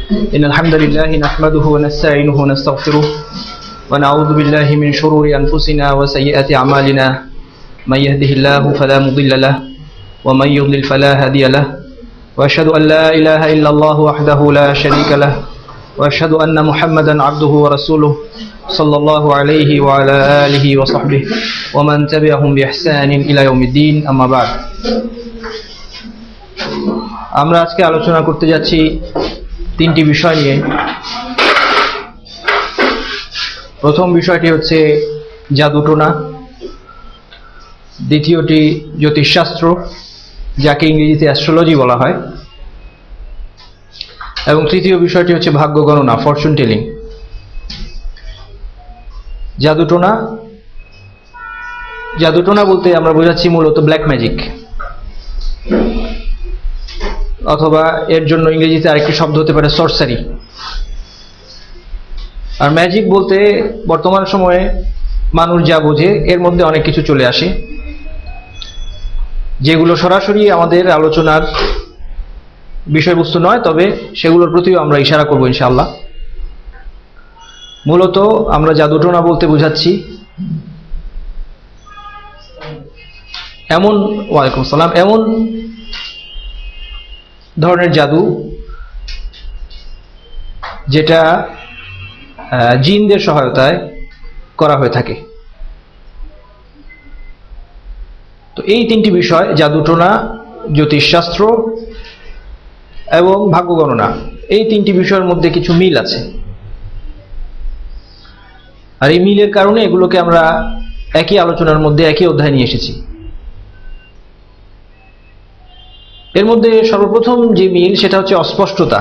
إن الحمد لله نحمده ونستعينه ونستغفره ونعوذ بالله من شرور أنفسنا وسيئات أعمالنا من يهده الله فلا مضل له ومن يضلل فلا هادي له وأشهد أن لا إله إلا الله وحده لا شريك له وأشهد أن محمدا عبده ورسوله صلى الله عليه وعلى آله وصحبه ومن تبعهم بإحسان إلى يوم الدين أما بعد আমরা আজকে আলোচনা করতে যাচ্ছি তিনটি বিষয় নিয়ে। প্রথম বিষয়টি হচ্ছে জাদুটোনা, দ্বিতীয়টি জ্যোতিষশাস্ত্র যাকে ইংরেজিতে অ্যাস্ট্রোলজি বলা হয়, এবং তৃতীয় বিষয়টি হচ্ছে ভাগ্য গণনা, ফরচুন টেলিং। জাদুটোনা বলতে আমরা বোঝাচ্ছি মূলত ব্ল্যাক ম্যাজিক, অথবা এর জন্য ইংরেজিতে আরেকটি শব্দ হতে পারে সর্সারি। আর ম্যাজিক বলতে বর্তমান সময়ে মানুষ যা বোঝে এর মধ্যে অনেক কিছু চলে আসে, যেগুলো সরাসরি আমাদের আলোচনার বিষয়বস্তু নয়, তবে সেগুলোর প্রতিও আমরা ইশারা করব ইনশাআল্লাহ। মূলত আমরা জাদুটোনা বলতে বোঝাচ্ছি ওয়ালাইকুম সালাম, এমন ধরনের জাদু যেটা জিনদের সহায়তায় করা হয়ে থাকে। তো এই তিনটি বিষয়, জাদুটোনা, জ্যোতিষশাস্ত্র এবং ভাগ্য গণনা, এই তিনটি বিষয়ের মধ্যে কিছু মিল আছে। আর এই মিলের কারণে এগুলোকে আমরা একই আলোচনার মধ্যে একই অধ্যায় নিয়ে এসেছি। এর মধ্যে সর্বপ্রথম যে মিল সেটা হচ্ছে অস্পষ্টতা।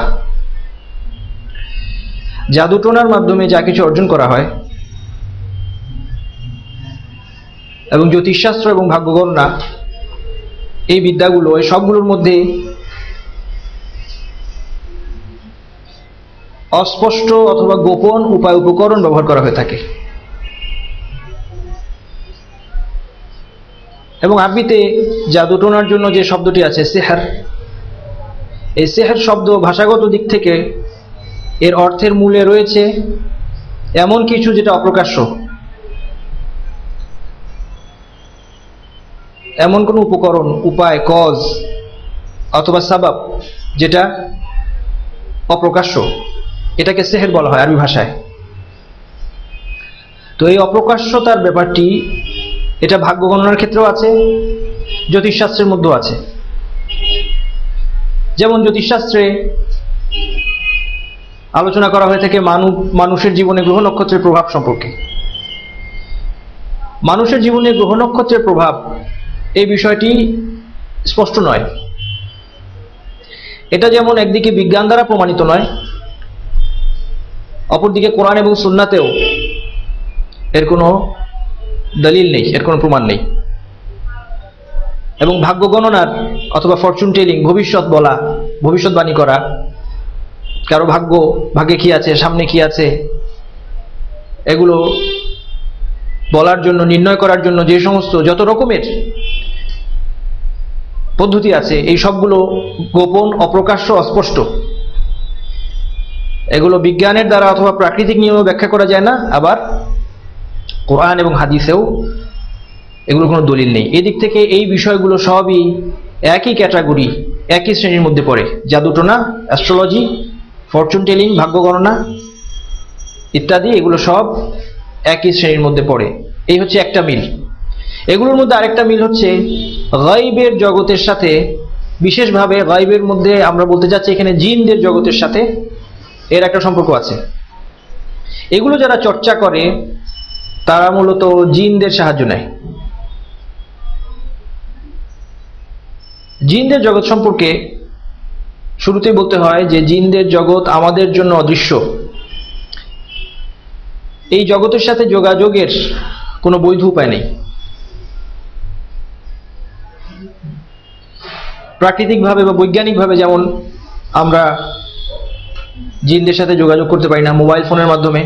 জাদুটোনার মাধ্যমে যা কিছু অর্জন করা হয় এবং জ্যোতিষশাস্ত্র এবং ভাগ্য গণনা, এই বিদ্যাগুলো, এই সবগুলোর মধ্যে অস্পষ্ট অথবা গোপন উপায় উপকরণ ব্যবহার করা হয়ে থাকে। এবং আরবিতে জাদুটোনার জন্য যে শব্দটি আছে সেহর, এই সেহর শব্দ ভাষাগত দিক থেকে এর অর্থের মূলে রয়েছে এমন কিছু যেটা অপ্রকাশ্য, এমন কোন উপকরণ, উপায়, কজ অথবা সাবাব যেটা অপ্রকাশ্য, এটাকে সেহর বলা হয় আরবি ভাষায়। তো এই অপ্রকাশ্যতার ব্যাপারটি এটা ভাগ্য গণনার ক্ষেত্রেও আছে, জ্যোতিষশাস্ত্রের মধ্যেও আছে। যেমন জ্যোতিষশাস্ত্রে আলোচনা করা হয়ে থাকে মানুষের জীবনে গ্রহ নক্ষত্রের প্রভাব সম্পর্কে। মানুষের জীবনে গ্রহ নক্ষত্রের প্রভাব, এই বিষয়টি স্পষ্ট নয়। এটা যেমন একদিকে বিজ্ঞান দ্বারা প্রমাণিত নয়, অপরদিকে কোরআন এবং সুন্নাতেও এর কোনো দলিল নেই, এর কোনো প্রমাণ নেই। এবং ভাগ্য গণনার অথবা ফরচুন টেলিং, ভবিষ্যৎ বলা, ভবিষ্যৎবাণী করা, কারো ভাগ্যে কি আছে, সামনে কি আছে, এগুলো বলার জন্য, নির্ণয় করার জন্য যে সমস্ত যত রকমের পদ্ধতি আছে, এই সবগুলো গোপন, অপ্রকাশ্য, অস্পষ্ট। এগুলো বিজ্ঞানের দ্বারা অথবা প্রাকৃতিক নিয়মে ব্যাখ্যা করা যায় না, আবার কোরআন এবং হাদিসেও এগুলো কোনো দলিল নেই। এদিক থেকে এই বিষয়গুলো সবই একই ক্যাটাগরি, একই শ্রেণীর মধ্যে পড়ে। জাদুটোনা, অ্যাস্ট্রোলজি, ফরচুন টেলিং, ভাগ্য গণনা ইত্যাদি, এগুলো সব একই শ্রেণীর মধ্যে পড়ে। এই হচ্ছে একটা মিল। এগুলোর মধ্যে আরেকটা মিল হচ্ছে গায়বের জগতের সাথে, বিশেষভাবে গায়বের মধ্যে আমরা বলতে যাচ্ছি এখানে জিনদের জগতের সাথে এর একটা সম্পর্ক আছে। এগুলো যারা চর্চা করে তারা মূলত জিনদের সাহায্য নেয়। জিনদের জগৎ সম্পর্কে শুরুতেই বলতে হয় যে জিনদের জগৎ আমাদের জন্য অদৃশ্য। এই জগতের সাথে যোগাযোগের কোনো বৈধ উপায় নেই। প্রাকৃতিকভাবে বা বৈজ্ঞানিকভাবে যেমন আমরা জিনদের সাথে যোগাযোগ করতে পারি না, মোবাইল ফোনের মাধ্যমে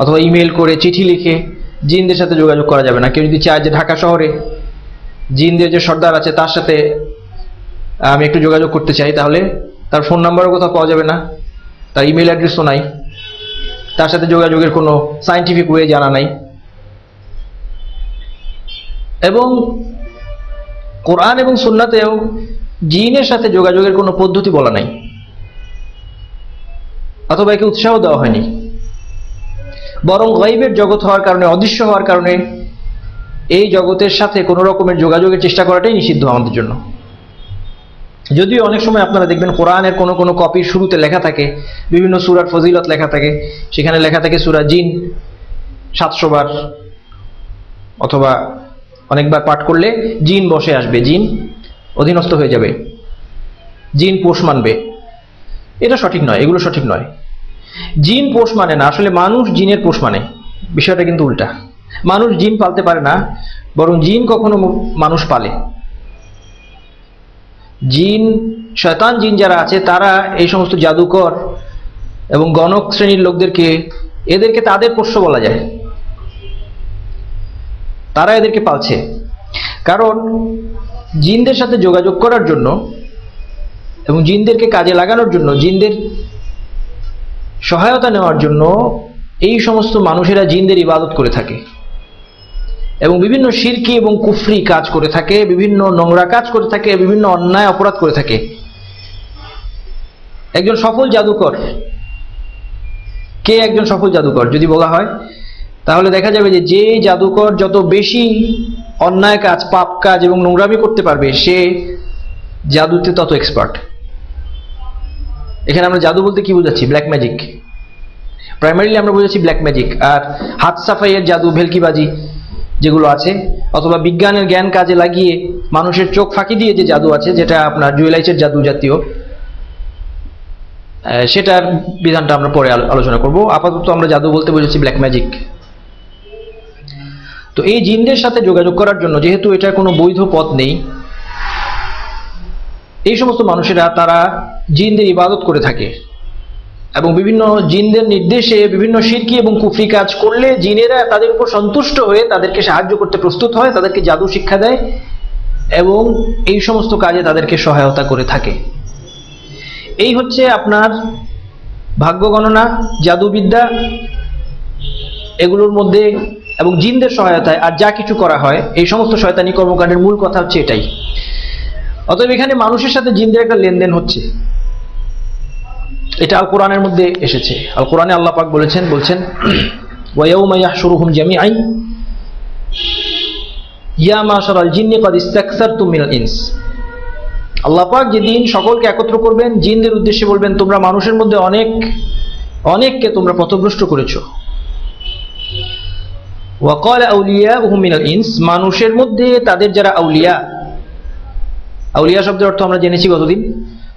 অথবা ইমেল করে, চিঠি লিখে জিনদের সাথে যোগাযোগ করা যাবে না। কেউ যদি চায় যে ঢাকা শহরে জিনদের যে সর্দার আছে তার সাথে আমি একটু যোগাযোগ করতে চাই, তাহলে তার ফোন নাম্বারও কোথাও পাওয়া যাবে না, তার ইমেল অ্যাড্রেসও নাই, তার সাথে যোগাযোগের কোনো সায়েন্টিফিক ওয়ে জানা নাই। এবং কোরআন এবং সুন্নাতেও জিনের সাথে যোগাযোগের কোনো পদ্ধতি বলা নাই, অথবা একে উৎসাহ দেওয়া হয়নি। বরং গায়বের জগৎ হওয়ার কারণে, অদৃশ্য হওয়ার কারণে এই জগতের সাথে কোনো রকমের যোগাযোগের চেষ্টা করাটাই নিষিদ্ধ আমাদের জন্য। যদিও অনেক সময় আপনারা দেখবেন কোরআনের কোনো কোনো কপির শুরুতে লেখা থাকে বিভিন্ন সূরার ফজিলত লেখা থাকে, সেখানে লেখা থাকে সূরা জিন 700 বার অথবা অনেকবার পাঠ করলে জিন বসে আসবে, জিন অধীনস্থ হয়ে যাবে, জিন পোষ মানবে। এটা সঠিক নয়, এগুলো সঠিক নয়। জিন পোষ মানে না, আসলে মানুষ জিনের পোষ মানে। বিষয়টা কিন্তু উল্টা। মানুষ জিন পালতে পারে না, বরং জিন কখনো মানুষ পালে। জিন, শয়তান জিন যারা আছে তারা এই সমস্ত জাদুকর এবং গণক শ্রেণীর লোকদেরকে, এদেরকে তাদের পোষ্য বলা যায়, তারা এদেরকে পালছে। কারণ জিনদের সাথে যোগাযোগ করার জন্য এবং জিনদেরকে কাজে লাগানোর জন্য, জিনদের সহায়তা নেওয়ার জন্য এই সমস্ত মানুষেরা জিনদের ইবাদত করে থাকে এবং বিভিন্ন শিরকি এবং কুফরি কাজ করে থাকে, বিভিন্ন নোংরা কাজ করে থাকে, বিভিন্ন অন্যায় অপরাধ করে থাকে। একজন সফল জাদুকর কে? একজন সফল জাদুকর যদি বলা হয় তাহলে দেখা যাবে যে যে জাদুকর যত বেশি অন্যায় কাজ, পাপ কাজ এবং নোংরামি করতে পারবে, সে জাদুতে তত এক্সপার্ট। এখানে আমরা জাদু বলতে কি বুঝাচ্ছি? Black magic. প্রাইমারিলি আমরা বুঝাচ্ছি ব্ল্যাক ম্যাজিক। আর হাত সাফাইয়ের জাদু, ভেলকিবাজি যেগুলো আছে, অথবা বিজ্ঞানের জ্ঞান কাজে লাগিয়ে মানুষের চোখ ফাঁকি দিয়ে যে জাদু আছে, যেটা আপনার জুয়েলাইসের জাদু জাতীয়, সেটার বিধানটা আমরা পরে আলোচনা করব। আপাতত আমরা জাদু বলতে বুঝেছি ব্ল্যাক ম্যাজিক। তো এই জিনদের সাথে যোগাযোগ করার জন্য, যেহেতু এটার কোনো বৈধ পথ নেই, এই সমস্ত মানুষেরা তারা জিনদের ইবাদত করে থাকে এবং বিভিন্ন জিনদের নির্দেশে বিভিন্ন শিরকি এবং কুফরি কাজ করলে জিনেরা তাদের উপর সন্তুষ্ট হয়ে তাদেরকে সাহায্য করতে প্রস্তুত হয়, তাদেরকে জাদু শিক্ষা দেয় এবং এই সমস্ত কাজে তাদেরকে সহায়তা করে থাকে। এই হচ্ছে আপনার ভাগ্য গণনা, জাদুবিদ্যা, এগুলোর মধ্যে এবং জিনদের সহায়তায় আর যা কিছু করা হয়, এই সমস্ত শয়তানি কর্মকাণ্ডের মূল কথা হচ্ছে এটাই। অতএব এখানে মানুষের সাথে জিনদের একটা লেনদেন হচ্ছে, এটা আল কোরআনের মধ্যে এসেছে। আল কোরআনে আল্লাহ পাক বলছেন ওয়ায়াউমা ইয়াহশুরুহুম জামিআন ইয়া মাশারাল জিন্নি ক্বাদ ইসতাকসারতুম মিনাল ইনস। আল্লাহ পাক যেদিন সকলকে একত্র করবেন, জিনদের উদ্দেশ্যে বলবেন, তোমরা মানুষের মধ্যে অনেককে তোমরা পথভ্রষ্ট করেছো। ওয়া ক্বালা আউলিয়াউহুম মিনাল ইনস, মানুষের মধ্যে তাদের যারা আউলিয়া, আউলিয়া শব্দের অর্থ আমরা জেনেছি গতদিন,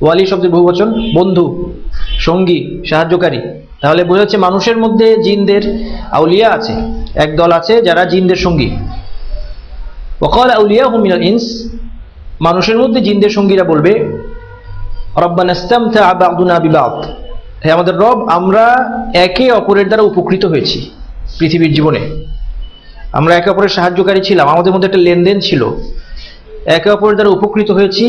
ওয়ালি শব্দের বহুবচন, বন্ধু, সঙ্গী, সাহায্যকারী। তাহলে বোঝা যাচ্ছে মানুষের মধ্যে জিনদের আউলিয়া আছে, একদল আছে যারা জিনদের সঙ্গী। ওয়াকাল আউলিয়াহুম মিনাল ইনস, মানুষের মধ্যে জিনদের সঙ্গীরা বলবে, রব্বানা ইসতামতা বা'দুনা বিবাদ, হে আমাদের রব, আমরা একে অপরের দ্বারা উপকৃত হয়েছি। পৃথিবীর জীবনে আমরা একে অপরের সাহায্যকারী ছিলাম, আমাদের মধ্যে একটা লেনদেন ছিল, একে অপরের দ্বারা উপকৃত হয়েছি।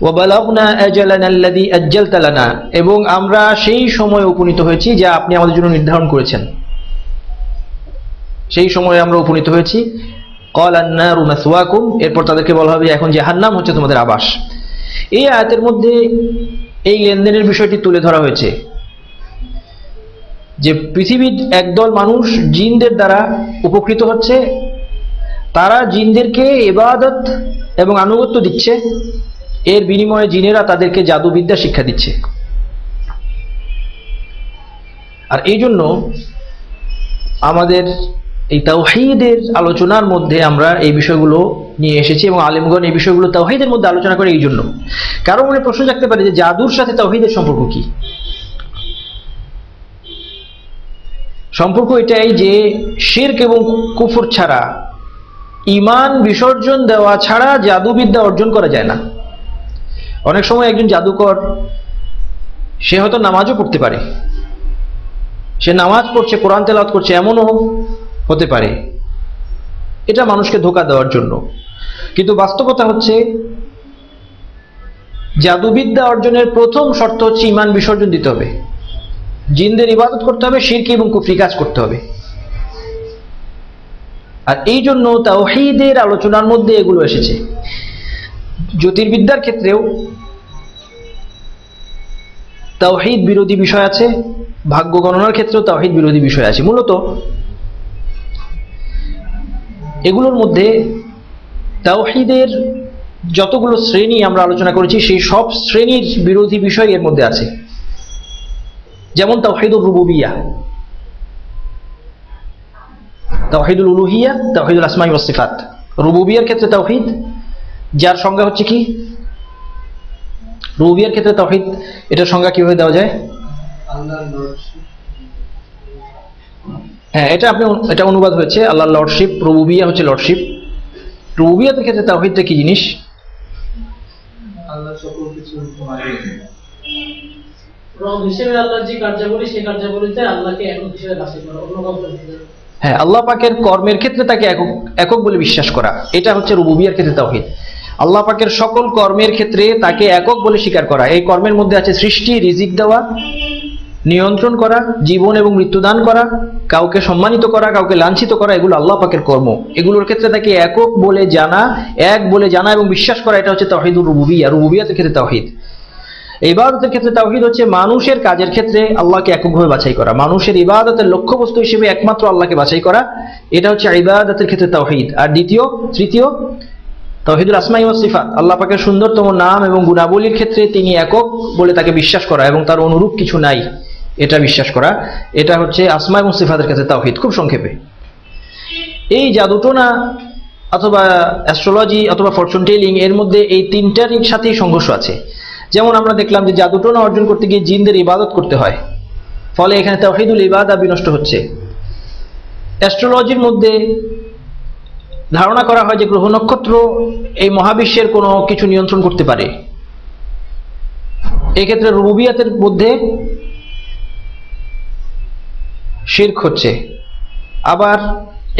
ওয়াবালাগনা আজালানা আল্লাযী আজ্জালতা লানা, এবং আমরা সেই সময়ে উপনীত হয়েছি যা আপনি আমাদের জন্য নির্ধারণ করেছেন, সেই সময়ে আমরা উপনীত হয়েছি। ক্বালান নারু মাসওয়াকুম, এরপর তাদেরকে বলা হবে এখন জাহান্নাম হচ্ছে তোমাদের আবাস। এই আয়াতের মধ্যে এই লেনদেনের বিষয়টি তুলে ধরা হয়েছে যে পৃথিবীর একদল মানুষ জিনদের দ্বারা উপকৃত হচ্ছে, তারা জিনদেরকে ইবাদত এবং আনুগত্য দিচ্ছে, এর বিনিময়ে জিনেরা তাদেরকে জাদুবিদ্যা শিক্ষা দিচ্ছে। আর এই জন্য আমাদের এই তাওহীদের আলোচনার মধ্যে আমরা এই বিষয়গুলো নিয়ে এসেছি এবং আলেমগণ এই বিষয়গুলো তাওহীদের মধ্যে আলোচনা করে। এই জন্য কারো মনে প্রশ্ন জাগতে পারে যে জাদুর সাথে তাওহীদের সম্পর্ক কি? সম্পর্ক এটাই যে শিরক এবং কুফর ছাড়া, ঈমান বিসর্জন দেওয়া ছাড়া জাদুবিদ্যা অর্জন করা যায় না। অনেক সময় একজন জাদুকর, সে হয়তো নামাজও পড়তে পারে, সে নামাজ পড়ছে, কোরআন তেলাওয়াত করছে, এমনও হতে পারে, এটা মানুষকে ধোঁকা দেওয়ার জন্য। কিন্তু বাস্তবতা হচ্ছে জাদুবিদ্যা অর্জনের প্রথম শর্ত হচ্ছে ঈমান বিসর্জন দিতে হবে, জিনদের ইবাদত করতে হবে, শিরক এবং কুফরি কাজ করতে হবে। আর এই জন্য তাওহীদের আলোচনার মধ্যে এগুলো এসেছে। জ্যোতির্বিদ্যার ক্ষেত্রেও তাওহীদ বিরোধী বিষয় আছে, ভাগ্য গণনার ক্ষেত্রেও তাওহীদ বিরোধী বিষয় আছে। মূলত এগুলোর মধ্যে তাওহীদের যতগুলো শ্রেণী আমরা আলোচনা করেছি সেই সব শ্রেণীর বিরোধী বিষয় এর মধ্যে আছে। যেমন তাওহীদুর রুবুবিয়্যা, তাওহীদুল উলুহিয়্যা, তাওহীদুল আসমাই ওয়াস সিফাত। রুবুবিয়্যার ক্ষেত্রে তাওহীদ, যার সংজ্ঞা হচ্ছে কি, রুবুবিয়্যার ক্ষেত্রে তাওহীদ, এটার সংজ্ঞা কিভাবে দেওয়া যায়? হ্যাঁ, এটা অনুবাদ হয়েছে আল্লাহর লর্ডশিপ, রুবুবিয়্যা হচ্ছে লর্ডশিপ। রুবুবিয়্যাতের ক্ষেত্রে তাওহীদটা কি জিনিস? আল্লাহ সকল কিছু রব হিসেবে আল্লাহর যে কার্যাবলী, সেই কার্যাবলীতে আল্লাহকে একক হিসেবে বাছাই করা, অন্য কাউকে না। হ্যাঁ, আল্লাহ পাকের কর্মের ক্ষেত্রে তাকে একক বলে বিশ্বাস করা, এটা হচ্ছে রুবুবিয়্যার ক্ষেত্রে তাওহীদ। আল্লাহ পাকের সকল কর্মের ক্ষেত্রে তাকে একক বলে স্বীকার করা। এই কর্মের মধ্যে আছে সৃষ্টি, রিজিক দেওয়া, নিয়ন্ত্রণ করা, জীবন এবং মৃত্যুদান করা, কাউকে সম্মানিত করা, কাউকে লাঞ্ছিত করা, এগুলো আল্লাহ পাকের কর্ম। এগুলোর ক্ষেত্রে তাকে একক বলে জানা, এক বলে জানা এবং বিশ্বাস করা, এটা হচ্ছে তাওহীদুর রুবুবিয়্যা। রুবুবিয়্যাতের ক্ষেত্রে তাওহীদ। ইবাদতের ক্ষেত্রে তাওহীদ হচ্ছে মানুষের কাজের ক্ষেত্রে আল্লাহকে এককভাবে বাছাই করা, মানুষের ইবাদতের লক্ষ্যবস্তু হিসেবে একমাত্র আল্লাহকে বাছাই করা, এটা হচ্ছে ইবাদতের ক্ষেত্রে তাওহীদ। আর তৃতীয় তাওহীদুল আসমাই ওয়াস সিফাত, আল্লাহ পাকের সুন্দরতম নাম এবং গুণাবলীর ক্ষেত্রে তিনি একক বলে তাকে বিশ্বাস করা এবং তার অনুরূপ কিছু নাই, এটা বিশ্বাস করা, এটা হচ্ছে আসমা এবং সিফাতের ক্ষেত্রে তাওহীদ। খুব সংক্ষেপে, এই জাদুটোনা অথবা অ্যাস্ট্রোলজি অথবা ফরচুন টেলিং, এর মধ্যে এই তিনটার সাথেই সংঘর্ষ আছে। যেমন আমরা দেখলাম যে জাদুটোনা অর্জন করতে গিয়ে জিনদের ইবাদত করতে হয়, ফলে এখানে তাওহীদুল ইবাদা বিনষ্ট হচ্ছে। অ্যাস্ট্রোলজির মধ্যে ধারণা করা হয় যে গ্রহ নক্ষত্র এই মহাবিশ্বের কোনো কিছু নিয়ন্ত্রণ করতে পারে, এক্ষেত্রে রুবুবিয়্যাতের মধ্যে শিরক হচ্ছে। আবার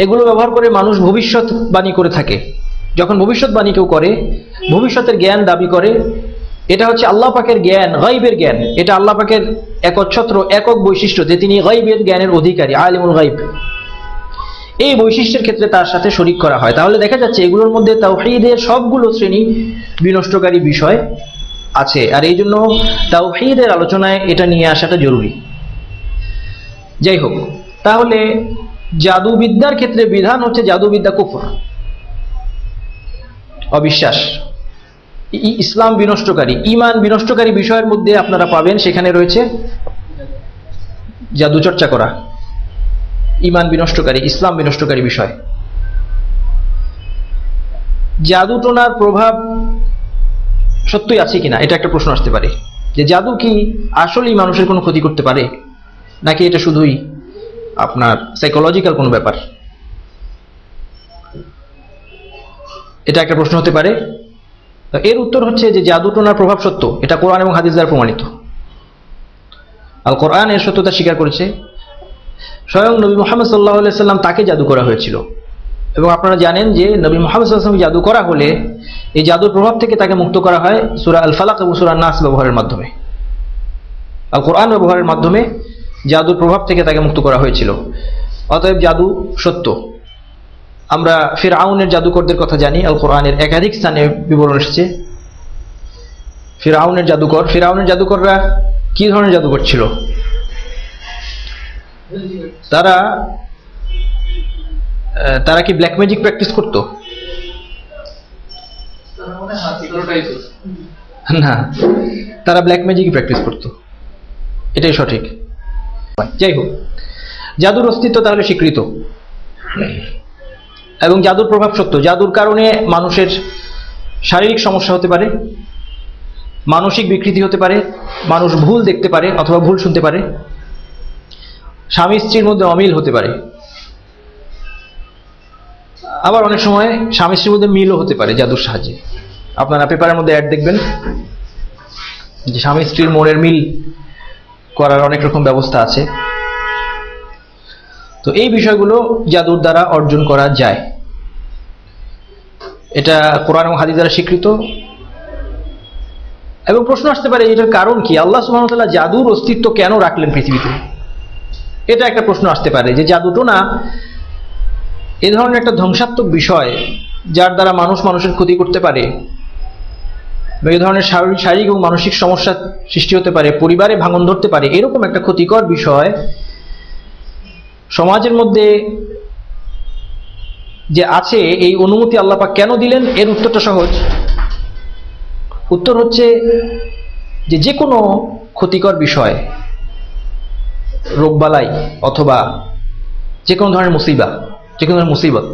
এগুলো ব্যবহার করে মানুষ ভবিষ্যৎবাণী করে থাকে। যখন ভবিষ্যৎবাণী কেউ করে, ভবিষ্যতের জ্ঞান দাবি করে, এটা হচ্ছে আল্লাহ পাকের জ্ঞান, গায়বের জ্ঞান। এটা আল্লাহ পাকের একচ্ছত্র একক বৈশিষ্ট্য যে তিনি গায়বের জ্ঞানের অধিকারী, আলিমুল গায়ব। এই বৈশিষ্ট্যের ক্ষেত্রে তার সাথে শরীক করা হয়। তাহলে দেখা যাচ্ছে এগুলোর মধ্যে তাওহীদের সবগুলো শ্রেণী বিনষ্টকারী বিষয় আছে। আর এই জন্য তাওহীদের আলোচনায় এটা নিয়ে আসাটা জরুরি। যাই হোক, তাহলে জাদুবিদ্যার ক্ষেত্রে বিধান হচ্ছে জাদুবিদ্যা কুফর, অবিশ্বাস, ইসলাম বিনষ্টকারী, ঈমান বিনষ্টকারী বিষয়ের মধ্যে আপনারা পাবেন সেখানে রয়েছে জাদু চর্চা করা, ঈমান বিনষ্টকারী, ইসলাম বিনষ্টকারী বিষয়। জাদুটোনার প্রভাব সত্যই আছে কিনা, এটা একটা প্রশ্ন আসতে পারে, যে জাদু কি আসলেই মানুষের কোনো ক্ষতি করতে পারে, নাকি এটা শুধুই আপনার সাইকোলজিক্যাল কোনো ব্যাপার? এটা একটা প্রশ্ন হতে পারে। এর উত্তর হচ্ছে যে জাদুটোনার প্রভাব সত্য, এটা কোরআন এবং হাদিস দ্বারা প্রমাণিত। আল কোরআন এর সত্যতা স্বীকার করেছে। স্বয়ং নবী মুহাম্মদ সাল্লাল্লাহু আলাইহি সাল্লাম তাকে জাদু করা হয়েছিল, এবং আপনারা জানেন যে নবী মুহাম্মদ সাল্লাল্লাহু আলাইহি ওয়াসাল্লাম জাদু করা হলে এই জাদুর প্রভাব থেকে তাকে মুক্ত করা হয় সূরা আল ফালাক এবং সূরা নাস ব্যবহারের মাধ্যমে। আল কোরআন ব্যবহারের মাধ্যমে জাদুর প্রভাব থেকে তাকে মুক্ত করা হয়েছিল। অতএব জাদু সত্য। আমরা ফিরআউনের জাদুকরদের কথা জানি, আল কোরআনের একাধিক স্থানে বিবরণ এসেছে। ফিরআউনের জাদুকররা কি ধরনের জাদুকর ছিল? তারা কি ব্ল্যাক ম্যাজিক প্র্যাকটিস করতো? না, তারা ব্ল্যাক ম্যাজিক প্র্যাকটিস করতো, এটাই সঠিক। যাই হোক, জাদুর অস্তিত্ব তাহলে স্বীকৃত এবং জাদুর প্রভাব সত্য। জাদুর কারণে মানুষের শারীরিক সমস্যা হতে পারে, মানসিক বিকৃতি হতে পারে, মানুষ ভুল দেখতে পারে অথবা ভুল শুনতে পারে, স্বামী স্ত্রীর মধ্যে অমিল হতে পারে, আবার অনেক সময় স্বামী স্ত্রীর মধ্যে মিলও হতে পারে জাদুর সাহায্যে। আপনারা পেপারের মধ্যে অ্যাড দেখবেন যে স্বামী স্ত্রীর মনের মিল করার অনেক রকম ব্যবস্থা আছে। তো এই বিষয়গুলো জাদুর দ্বারা অর্জন করা যায়, এটা কোরআন এবং হাদিস দ্বারা স্বীকৃত। এবং প্রশ্ন আসতে পারে এটার কারণ কি, আল্লাহ সুবহানাহু ওয়া তাআলা জাদুর অস্তিত্ব কেন রাখলেন পৃথিবীতে? এটা একটা প্রশ্ন আসতে পারে যে জাদুটোনা এ ধরনের একটা ধ্বংসাত্মক বিষয় যার দ্বারা মানুষ মানুষের ক্ষতি করতে পারে, বা এই ধরনের শারীরিক এবং মানসিক সমস্যা সৃষ্টি হতে পারে, পরিবারে ভাঙন ধরতে পারে, এরকম একটা ক্ষতিকর বিষয় সমাজের মধ্যে যে আছে, এই অনুমতি আল্লাহ পাক কেন দিলেন? এর উত্তরটা সহজ। উত্তর হচ্ছে যে যে কোনো ক্ষতিকর বিষয়, রোগবালাই অথবা যে কোনো ধরনের মুসিবা, যে কোনো ধরনের মুসিবত,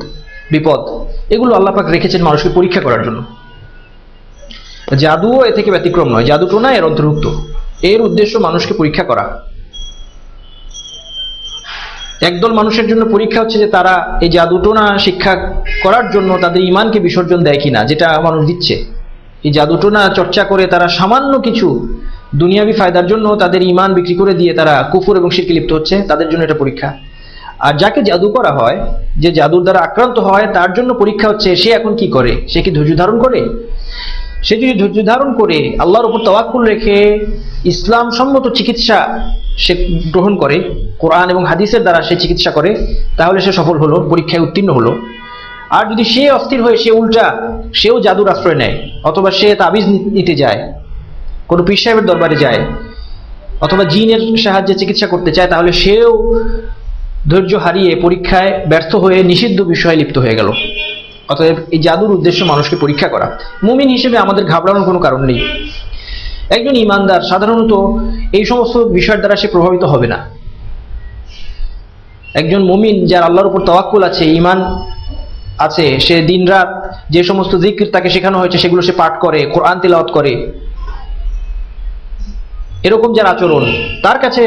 বিপদ, এগুলো আল্লাহ পাক রেখেছেন মানুষকে পরীক্ষা করার জন্য। জাদুও এ থেকে ব্যতিক্রম নয়, জাদুটোনা এর অন্তর্ভুক্ত। এর উদ্দেশ্য মানুষকে পরীক্ষা করা। একদল মানুষের জন্য পরীক্ষা হচ্ছে যে তারা এই জাদুটোনা শিক্ষা করার জন্য তাদের ঈমানকে বিসর্জন দেয় কিনা, যেটা মানুষ দিচ্ছে। এই জাদুটোনা চর্চা করে তারা সামান্য কিছু দুনিয়াবি ফায়দার জন্য তাদের ঈমান বিক্রি করে দিয়ে তারা কুফর এবং শিরকে লিপ্ত হচ্ছে, তাদের জন্য এটা পরীক্ষা। আর যাকে জাদু করা হয়, যে জাদুর দ্বারা আক্রান্ত হয়, তার জন্য পরীক্ষা হচ্ছে সে এখন কি করে, সে কি ধৈর্য ধারণ করে। সে যদি ধৈর্য ধারণ করে আল্লাহর উপর তাওয়াক্কুল রেখে ইসলাম সম্মত চিকিৎসা সে গ্রহণ করে, কোরআন এবং হাদিসের দ্বারা সে চিকিৎসা করে, তাহলে সে সফল হলো, পরীক্ষায় উত্তীর্ণ হলো। আর যদি সে অস্থির হয়ে সে উল্টা সেও জাদুর আশ্রয় নেয়, অথবা সে তাবিজ নিতে যায়, কোনো পীর সাহেবের দরবারে যায়, অথবা জিনের সাহায্যে চিকিৎসা করতে চায়, তাহলে সেও ধৈর্য হারিয়ে পরীক্ষায় ব্যর্থ হয়ে নিষিদ্ধ বিষয়ে লিপ্ত হয়ে গেল। অতএব এই জাদুর উদ্দেশ্য মানুষকে পরীক্ষা করা। মুমিন হিসেবে আমাদের ঘাবড়ানোর কোনো কারণ নেই। একজন ঈমানদার সাধারণত এই সমস্ত বিষয়ের দ্বারা সে প্রভাবিত হবে না। একজন মুমিন যার আল্লাহর উপর তাওয়াক্কুল আছে, ঈমান আছে, সে দিনরাত যে সমস্ত জিকির তাকে শেখানো হয়েছে সেগুলো সে পাঠ করে, কোরআন তিলাওয়াত করে, এরকম যার আচরণ, তার কাছে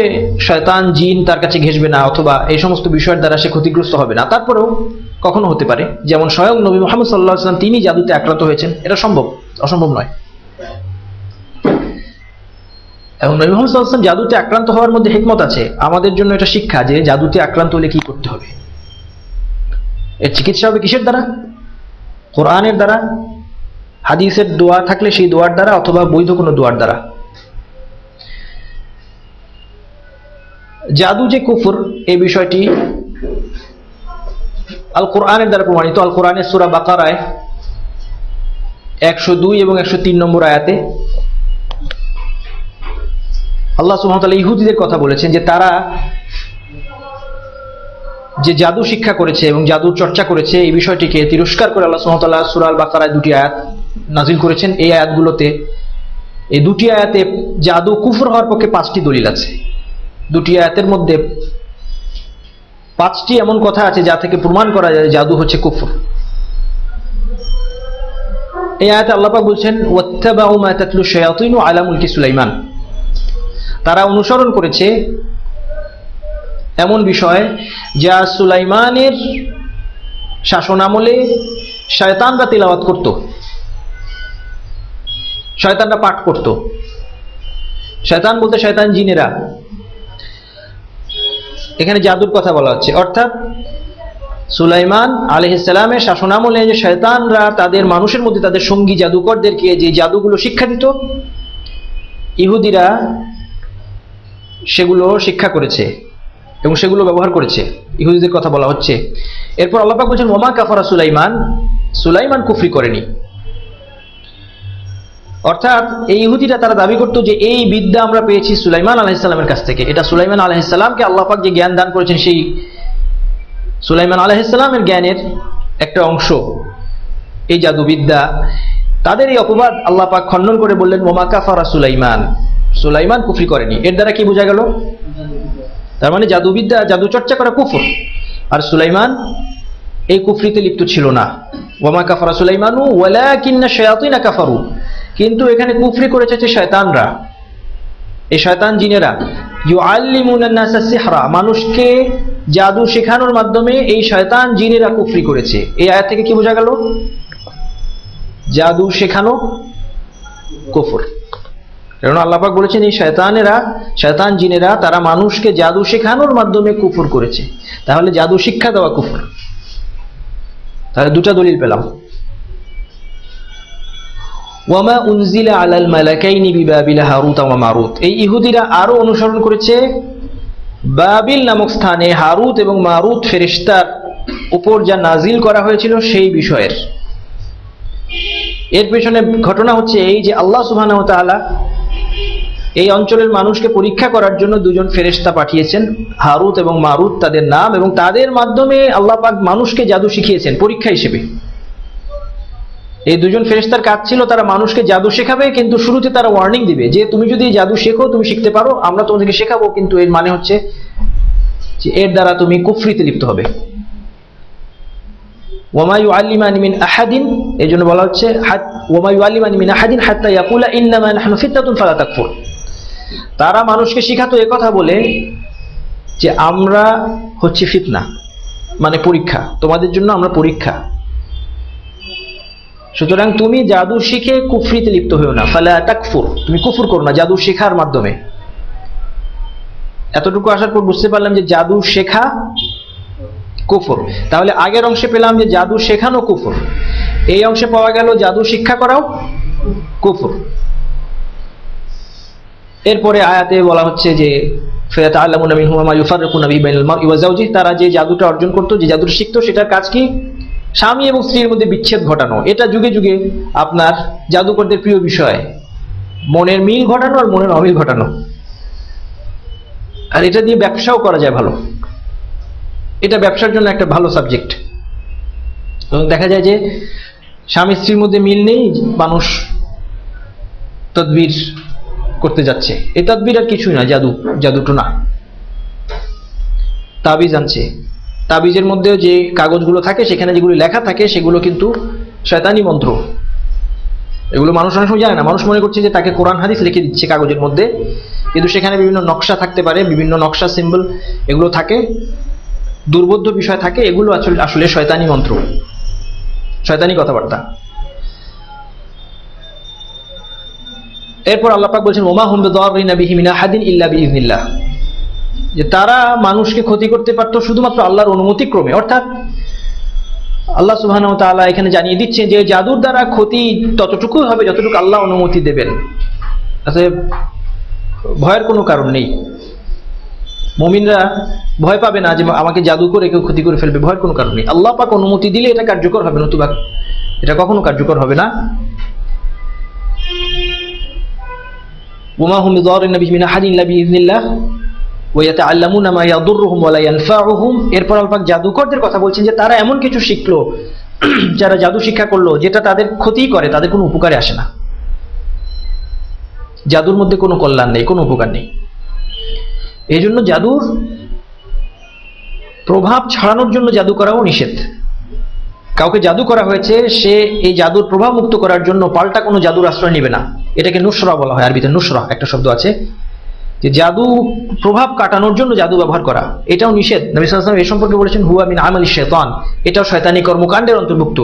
শয়তান জিন তার কাছে ঘেঁষবে না, অথবা এই সমস্ত বিষয়ের দ্বারা সে ক্ষতিগ্রস্ত হবে না। তারপরেও কখনো হতে পারে, যেমন স্বয়ং নবী মুহাম্মদ সাল্লাল্লাহু আলাইহি ওয়াসাল্লাম তিনি জাদুতে আক্রান্ত হয়েছেন, এটা সম্ভব, অসম্ভব নয়। এবং নবী মুহাম্মদ সাল্লাল্লাহু আলাইহি ওয়াসাল্লাম জাদুতে আক্রান্ত হওয়ার মধ্যে হিকমত আছে, আমাদের জন্য এটা শিক্ষা যে জাদুতে আক্রান্ত হলে কি করতে হবে। এর চিকিৎসা হবে কিসের দ্বারা? কোরআনের দ্বারা, হাদিসের দোয়া থাকলে সেই দোয়ার দ্বারা, অথবা বৈধ কোনো দোয়ার দ্বারা। জাদু যে কুফর, এই বিষয়টি আল কোরআনের দ্বারা প্রমাণিত। আল কোরআনের সূরা বাকারায় 102 এবং 103 নম্বর আয়াতে আল্লাহ সুবহানাহু ওয়া তাআলা ইহুদিদের কথা বলেছেন যে তারা যে জাদু শিক্ষা করেছে এবং জাদু চর্চা করেছে, এই বিষয়টিকে তিরস্কার করে আল্লাহ সুবহানাহু ওয়া তাআলা সূরা আল বাকারায় 2টি আয়াত নাজিল করেছেন। এই আয়াতগুলোতে, এই 2টি আয়াতে জাদু কুফর হওয়ার পক্ষে 5টি দলিল আছে। 2টি আয়াতের মধ্যে 5টি এমন কথা আছে যা থেকে প্রমাণ করা যায় জাদু হচ্ছে কুফর। এই আয়াতে আল্লাহ পাক বলছেন, ওয়াত্তাবাউ মা তাতলু শায়াতিনু আলা মুলকি সুলাইমান, তারা অনুসরণ করেছে এমন বিষয় যা সুলাইমানের শাসনামলে শয়তানরা তিলাওয়াত করত, শয়তানরা পাঠ করত। শয়তান বলতে শয়তান জিনেরা, এখানে জাদুর কথা বলা হচ্ছে। অর্থাৎ সুলাইমান আলাইহিস সালামের শাসনামলে যে শয়তানরা তাদের মানুষের মধ্যে তাদের সঙ্গী জাদুকরদেরকে যে জাদুগুলো শিক্ষা দিত, ইহুদিরা সেগুলো শিক্ষা করেছে এবং সেগুলো ব্যবহার করেছে। ইহুদিদের কথা বলা হচ্ছে। এরপর আল্লাহ পাক বলেছেন, ওমা কাফারা সুলাইমান, সুলাইমান কুফরি করেনি। অর্থাৎ এই ইহুদিরা তারা দাবি করত যে এই বিদ্যা আমরা পেয়েছি সুলাইমান আলাইহিস সালামের কাছ থেকে। এটা সুলাইমান আলাইহিস সালামকে আল্লাহ পাক যে জ্ঞান দান করেছেন, সেই সুলাইমান আলাইহিস সালামের জ্ঞানের একটা অংশ এই জাদুবিদ্যা। তাদের এই অপবাদ আল্লাহ পাক খণ্ডন করে বললেন, ওমা কাফারা সুলাইমান, সুলাইমান কুফরি করেনি। এর দ্বারা কি বোঝা গেল? তার মানে জাদুবিদ্যা, জাদু চর্চা করা কুফর, আর সুলাইমান এই কুফরিতে লিপ্ত ছিল না। ওমা কাফারা সুলাইমানু ওয়ালাকিন্না শায়াতিনা কাফারু, কিন্তু এখানে কুফরি করেছে শয়তানরা, এই শয়তান জিনেরা। ইউআল্লিমুনা নাসা সিহরা, মানুষকে জাদু শেখানোর মাধ্যমে এই শয়তান জিনেরা কুফরি করেছে। এই আয়াত থেকে কি বোঝা গেল? জাদু শেখানো কুফর। কারণ আল্লাহ পাক বলেছেন এই শয়তানেরা, শয়তান জিনেরা তারা মানুষকে জাদু শেখানোর মাধ্যমে কুফর করেছে। তাহলে জাদু শিক্ষা দেওয়া কুফর। তাহলে 2টা দলিল পেলাম। ওয়ামা উনজিলা আলাল মালাকাইনি বিবাবিলা হারুত ওয়া মারুত। এই ইহুদিরা আরো অনুসরণ করেছে বাবিল নামক স্থানে হারুত এবং মারুত ফেরেশতার উপর যা নাজিল করা হয়েছিল সেই বিষয়ের। এর পেছনে ঘটনা হচ্ছে এই যে আল্লাহ সুবহানাহু ওয়া তাআলা এই অঞ্চলের মানুষকে পরীক্ষা করার জন্য দুজন ফেরেশতা পাঠিয়েছেন, হারুত এবং মারুত তাদের নাম, এবং তাদের মাধ্যমে আল্লাহ পাক মানুষকে জাদু শিখিয়েছেন পরীক্ষা হিসেবে। এই দুজন ফেরেশতার কাজ ছিল তারা মানুষকে জাদু শেখাবে, কিন্তু শুরুতে তারা ওয়ার্নিং দিবে যে তুমি যদি জাদু শেখো, তুমি শিখতে পারো, আমরা তোমাদেরকে শেখাবো, কিন্তু এর মানে হচ্ছে যে এর দ্বারা তুমি কুফরিতে লিপ্ত হবে। ওয়ামা ইউআল্লিমানি মিন আহাদিন, এই জন্য বলা হচ্ছে ওয়ামা ইউআল্লিমানি মিন আহাদিন হাত্তা ইয়াকুলা ইন্নামা নাহনু ফিতনাতুন ফালা তাকফুর। তারা মানুষকে শিখাতো একথা বলে যে আমরা হচ্ছে ফিতনা, মানে পরীক্ষা, তোমাদের জন্য আমরা পরীক্ষা, সুতরাং তুমি জাদু শিখে কুফরিতে লিপ্ত হও না, ফালা তাকফুর, তুমি কুফর করো না জাদু শেখার মাধ্যমে। এতটুকু আসার পর বুঝতে পারলাম যে জাদু শেখা কুফর। তাহলে আগের অংশে পেলাম যে জাদু শেখানো কুফর, এই অংশে পাওয়া গেল জাদু শিক্ষা করাও কুফর। এরপরে আয়াতে বলা হচ্ছে যে ফায়াতাআল্লামুনা মিনহুমা মা ইউফাররিকুনা বিহি বাইনাল মারই ওয়া যাওজিহি, তারা যে জাদুটা অর্জন করতো, যে জাদুটা শিখতো, সেটার কাজ কি? স্বামী এবং স্ত্রীর মধ্যে বিচ্ছেদ ঘটানো। এটা যুগে যুগে আপনার জাদুকরদের প্রিয় বিষয়, মনের মিল ঘটানো আর মনের অমিল ঘটানো। আর এটা দিয়ে ব্যবসাও করা যায় ভালো, এটা ব্যবসার জন্য একটা ভালো সাবজেক্ট। এবং দেখা যায় যে স্বামী স্ত্রীর মধ্যে মিল নেই, মানুষ তদবির করতে যাচ্ছে। এই তদবির আর কিছুই না, জাদুটো না, তাবিজ আনছে। তাবিজের মধ্যেও যে কাগজগুলো থাকে, সেখানে যেগুলো লেখা থাকে, সেগুলো কিন্তু শয়তানি মন্ত্র। এগুলো মানুষ অনেক সময় জানে না, মানুষ মনে করছে যে তাকে কোরআন হাদিস লিখে দিচ্ছে কাগজের মধ্যে, কিন্তু সেখানে বিভিন্ন নকশা থাকতে পারে, বিভিন্ন নকশা সিম্বল এগুলো থাকে, দুর্বোধ্য বিষয় থাকে, এগুলো আসলে শয়তানি মন্ত্র, শয়তানি কথাবার্তা। এরপর আল্লাহ পাক বলছেন ওমা হুম বিদাররিনা বিহি মিন আহাদিন ইল্লা বিইজনিল্লাহ, যে তারা মানুষকে ক্ষতি করতে পারতো শুধুমাত্র আল্লাহর অনুমতি ক্রমে। অর্থাৎ আল্লাহ সুবহানাহু ওয়া তাআলা এখানে জানিয়ে দিচ্ছেন যে জাদুর দ্বারা ক্ষতি ততটুকু হবে যতটুকু আল্লাহ অনুমতি দেবেন, তাতে ভয়ের কোনো কারণ নেই। মুমিনরা ভয় পাবে না যে আমাকে জাদু করে কেউ ক্ষতি করে ফেলবে, ভয়ের কোনো কারণ নেই। আল্লাহ পাক অনুমতি দিলে এটা কার্যকর হবে, নতুবা এটা কখনো কার্যকর হবে না। ওমা হুম বিদাররিনা বিহি মিন আহাদিন ইল্লা বিইজনিল্লাহ ওয়া ইয়াতাআল্লামুনা মা ইয়াদুররুহুম ওয়া লা ইয়ানফাউহুম। এরপর আল্লাহ পাক জাদুকরদের কথা বলছেন যে তারা এমন কিছু শিখলো, যারা জাদু শিক্ষা করলো যেটা তাদের ক্ষতি করে, তাদের কোনো উপকারে আসে না। জাদুর মধ্যে কোনো কল্যাণ নেই, কোনো উপকার নেই। এই জন্য জাদুর প্রভাব ছাড়ানোর জন্য জাদু করাও নিষেধ। কাউকে জাদু করা হয়েছে, সে এই জাদুর প্রভাব মুক্ত করার জন্য পাল্টা কোনো জাদুর আশ্রয় নেবে না। এটাকে নুসরা বলা হয়, আরবিতে নুসরা একটা শব্দ আছে, যে জাদু প্রভাব কাটানোর জন্য জাদু ব্যবহার করা, এটাও নিষেধ। নবী সাল্লাল্লাহু আলাইহি ওয়াসাল্লাম এই সম্পর্কে বলেছেন হুয়া মিন আমালি শাইতান, এটাও শয়তানি কর্মকাণ্ডের অন্তর্ভুক্ত।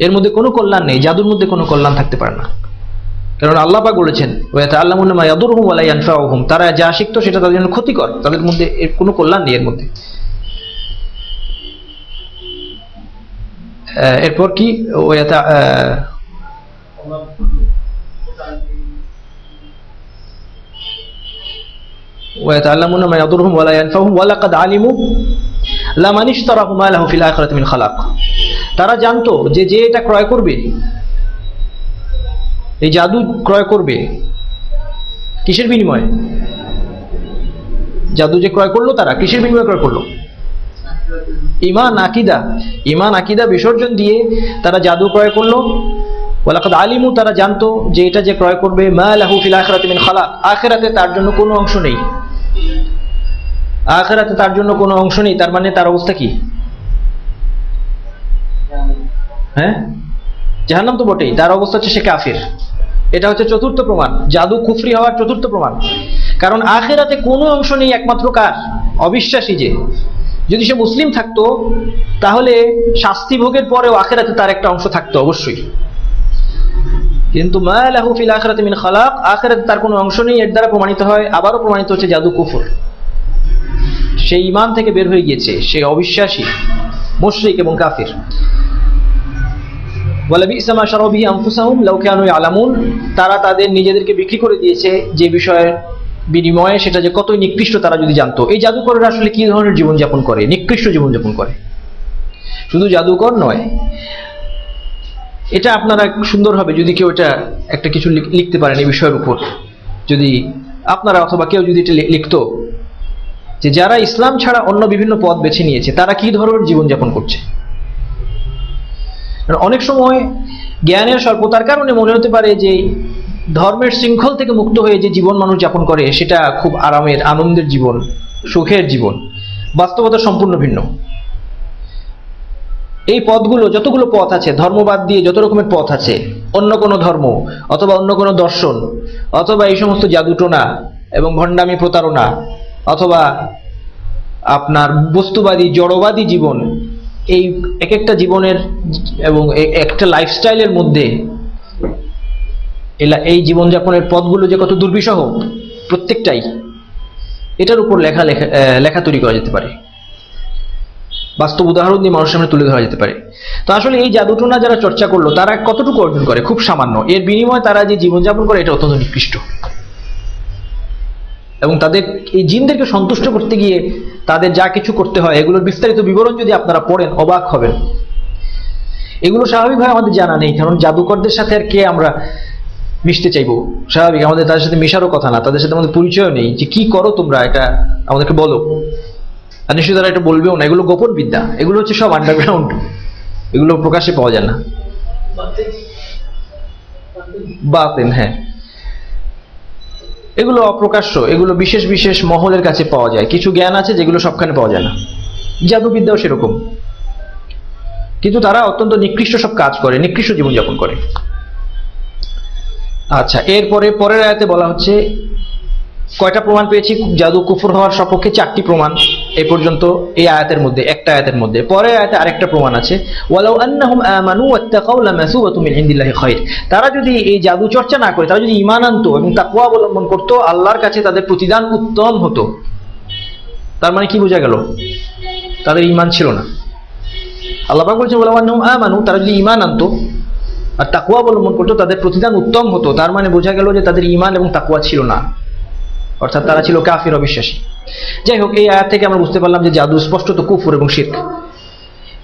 এর মধ্যে কোনো কল্যাণ নেই, জাদুর মধ্যে কোনো কল্যাণ থাকতে পারে না, কারণ আল্লাহ পাক বলেছেন ওয়া ইয়াতাআল্লামুনা মা ইয়াদুররুহুম ওয়া লা ইয়ানফাউহুম, তারা যা শিখতো সেটা তাদের জন্য ক্ষতিকর, তাদের মধ্যে এর কোনো কল্যাণ নেই এর মধ্যে। এরপর কি ويتعلمون ما يضرهم ولا ينفعهم ولقد علموا لمن اشتراه ما له في الآخرة من خلاق। তারা জানতো যে যে এটা ক্রয় করবে, এই জাদু ক্রয় করবে, কিসের বিনিময়ে? জাদু যে ক্রয় করলো তারা কিসের বিনিময়ে ক্রয় করলো? ঈমান আকীদা বিসর্জন দিয়ে তারা জাদু ক্রয় করলো। ওয়ালাকাদ আলিমু, তারা জানতো যে এটা যে ক্রয় করবে মা লাহু ফিল আখিরাতি মিন খালাক, আখিরাতে তার জন্য কোনো অংশ নেই, আখিরাতে তার জন্য কোনো অংশ নেই। তার মানে তার অবস্থা কি? হ্যাঁ, জাহান্নাম তো বটেই, তার অবস্থা হচ্ছে সে কাফির। এটা হচ্ছে চতুর্থ প্রমাণ, জাদু কুফরি হওয়ার চতুর্থ প্রমাণ। কারণ আখিরাতে কোনো অংশ নেই একমাত্র কার? অবিশ্বাসী। যে যদি সে মুসলিম থাকতো তাহলে শাস্তি ভোগের পরেও আখিরাতে তার একটা অংশ থাকতো অবশ্যই, কিন্তু মা লাহু ফিল আখিরাতি মিন খালাক, আখিরাতে তার কোনো অংশ নেই। এর দ্বারা প্রমাণিত হয়, আবারও প্রমাণিত হচ্ছে জাদু কুফর, সে ঈমান থেকে বের হয়ে গিয়েছে, সে অবিশ্বাসী, মুশরিক এবং কাফির। ওয়ালা বি'সা মা শারাউ বিহি আনফুসাহুম লাউ কানু ইয়ালামুন, তারা তাদের নিজেদেরকে বিক্রি করে দিয়েছে যে বিষয়ের বিনিময়ে, সেটা যে কতই নিকৃষ্ট তারা যদি জানতো। এই জাদুকররা আসলে কি ধরনের জীবনযাপন করে? নিকৃষ্ট জীবনযাপন করে। শুধু জাদুকর নয়, এটা আপনারা সুন্দর হবে যদি কেউ এটা একটা কিছু লিখতে পারেন এই বিষয়ের উপর, যদি আপনারা অথবা কেউ যদি এটা লিখতো যে যারা ইসলাম ছাড়া অন্য বিভিন্ন পথ বেছে নিয়েছে তারা কি ধরনের জীবনযাপন করছে। অনেক সময় জ্ঞানের স্বল্পতার কারণে মনে হতে পারে যে ধর্মের শৃঙ্খল থেকে মুক্ত হয়ে যে জীবন মানুষ যাপন করে সেটা খুব আরামের, আনন্দের জীবন, সুখের জীবন। বাস্তবতা সম্পূর্ণ ভিন্ন। এই পথগুলো, যতগুলো পথ আছে, ধর্মবাদ দিয়ে যত রকমের পথ আছে, অন্য কোনো ধর্ম অথবা অন্য কোনো দর্শন অথবা এই সমস্ত জাদুটোনা এবং ভণ্ডামি প্রতারণা অথবা আপনার বস্তুবাদী জড়বাদী জীবন, এই এক একটা জীবনের এবং একটা লাইফস্টাইলের মধ্যে এই জীবনযাপনের পথগুলো যে কত দুর্বিষহ প্রত্যেকটাই, এটার উপর লেখা তৈরি করা যেতে পারে, বাস্তব উদাহরণ দিয়ে মানুষের সামনে তুলে ধরা যেতে পারে। তো আসলে এই জাদুটোনা যারা চর্চা করলো তারা কতটুকু অর্জন করে? খুব সামান্য। এর বিনিময়ে তারা যে জীবনযাপন করে এটা অত্যন্ত নিকৃষ্ট। এবং তাদের এই জিনদেরকে সন্তুষ্ট করতে গিয়ে তাদের যা কিছু করতে হয় এগুলোর বিস্তারিত বিবরণ যদি আপনারা পড়েন অবাক হবেন। এগুলো স্বাভাবিকভাবে আমাদের জানা নেই, কারণ জাদুকরদের সাথে আর কে আমরা মিশতে চাইবো? স্বাভাবিক, আমাদের তাদের সাথে মেশারও কথা না, তাদের সাথে আমাদের পরিচয়ও নেই যে কি করো তোমরা, এটা আমাদেরকে বলো। আর নিশ্চয়ই তারা এটা বলবেও না। এগুলো গোপন বিদ্যা, এগুলো হচ্ছে সব আন্ডারগ্রাউন্ড, এগুলো প্রকাশ্যে পাওয়া যায় না। বাতিন, হ্যাঁ, এগুলো অপ্রকাশ্য, এগুলো বিশেষ বিশেষ মহলের কাছে পাওয়া যায়। কিছু জ্ঞান আছে যেগুলো সবখানে পাওয়া যায় না। জাদুবিদ্যাও সেরকম। কিন্তু তারা অত্যন্ত নিকৃষ্ট সব কাজ করে, নিকৃষ্ট জীবনযাপন করে। আচ্ছা, এরপরে পরের আয়াতে বলা হচ্ছে, কয়টা প্রমাণ পেয়েছি জাদু কুফর হওয়ার সপক্ষে? 4টি প্রমাণ এ পর্যন্ত এই আয়াতের মধ্যে, একটা আয়াতের মধ্যে। পরের আয়াতে আরেকটা প্রমাণ আছে, ওয়ালাউ আন্নাহুম আমানু ওয়াত্তাকাউ লামাসুবাতুম মিন ইনদিল্লাহি খায়র। তারা যদি এই জাদু চর্চা না করে, তারা যদি ঈমান আনতো এবং তাকওয়া অবলম্বন করতো, আল্লাহর কাছে তাদের প্রতিদান উত্তম হতো। তার মানে কি বোঝা গেল? তাদের ঈমান ছিল না। আল্লাহ পাক বলছেন ওয়ালাউ আন্নাহুম আমানু, তারা যদি ঈমান আনতো আর তাকওয়া অবলম্বন করতো তাদের প্রতিদান উত্তম হতো। তার মানে বোঝা গেল যে তাদের ঈমান এবং তাকওয়া ছিল না, অর্থাৎ তারা ছিল কাফির, অবিশ্বাসী। যাই হোক, এই আয়াত থেকে আমরা বুঝতে পারলাম যে জাদু স্পষ্টত কুফর এবং শিরক।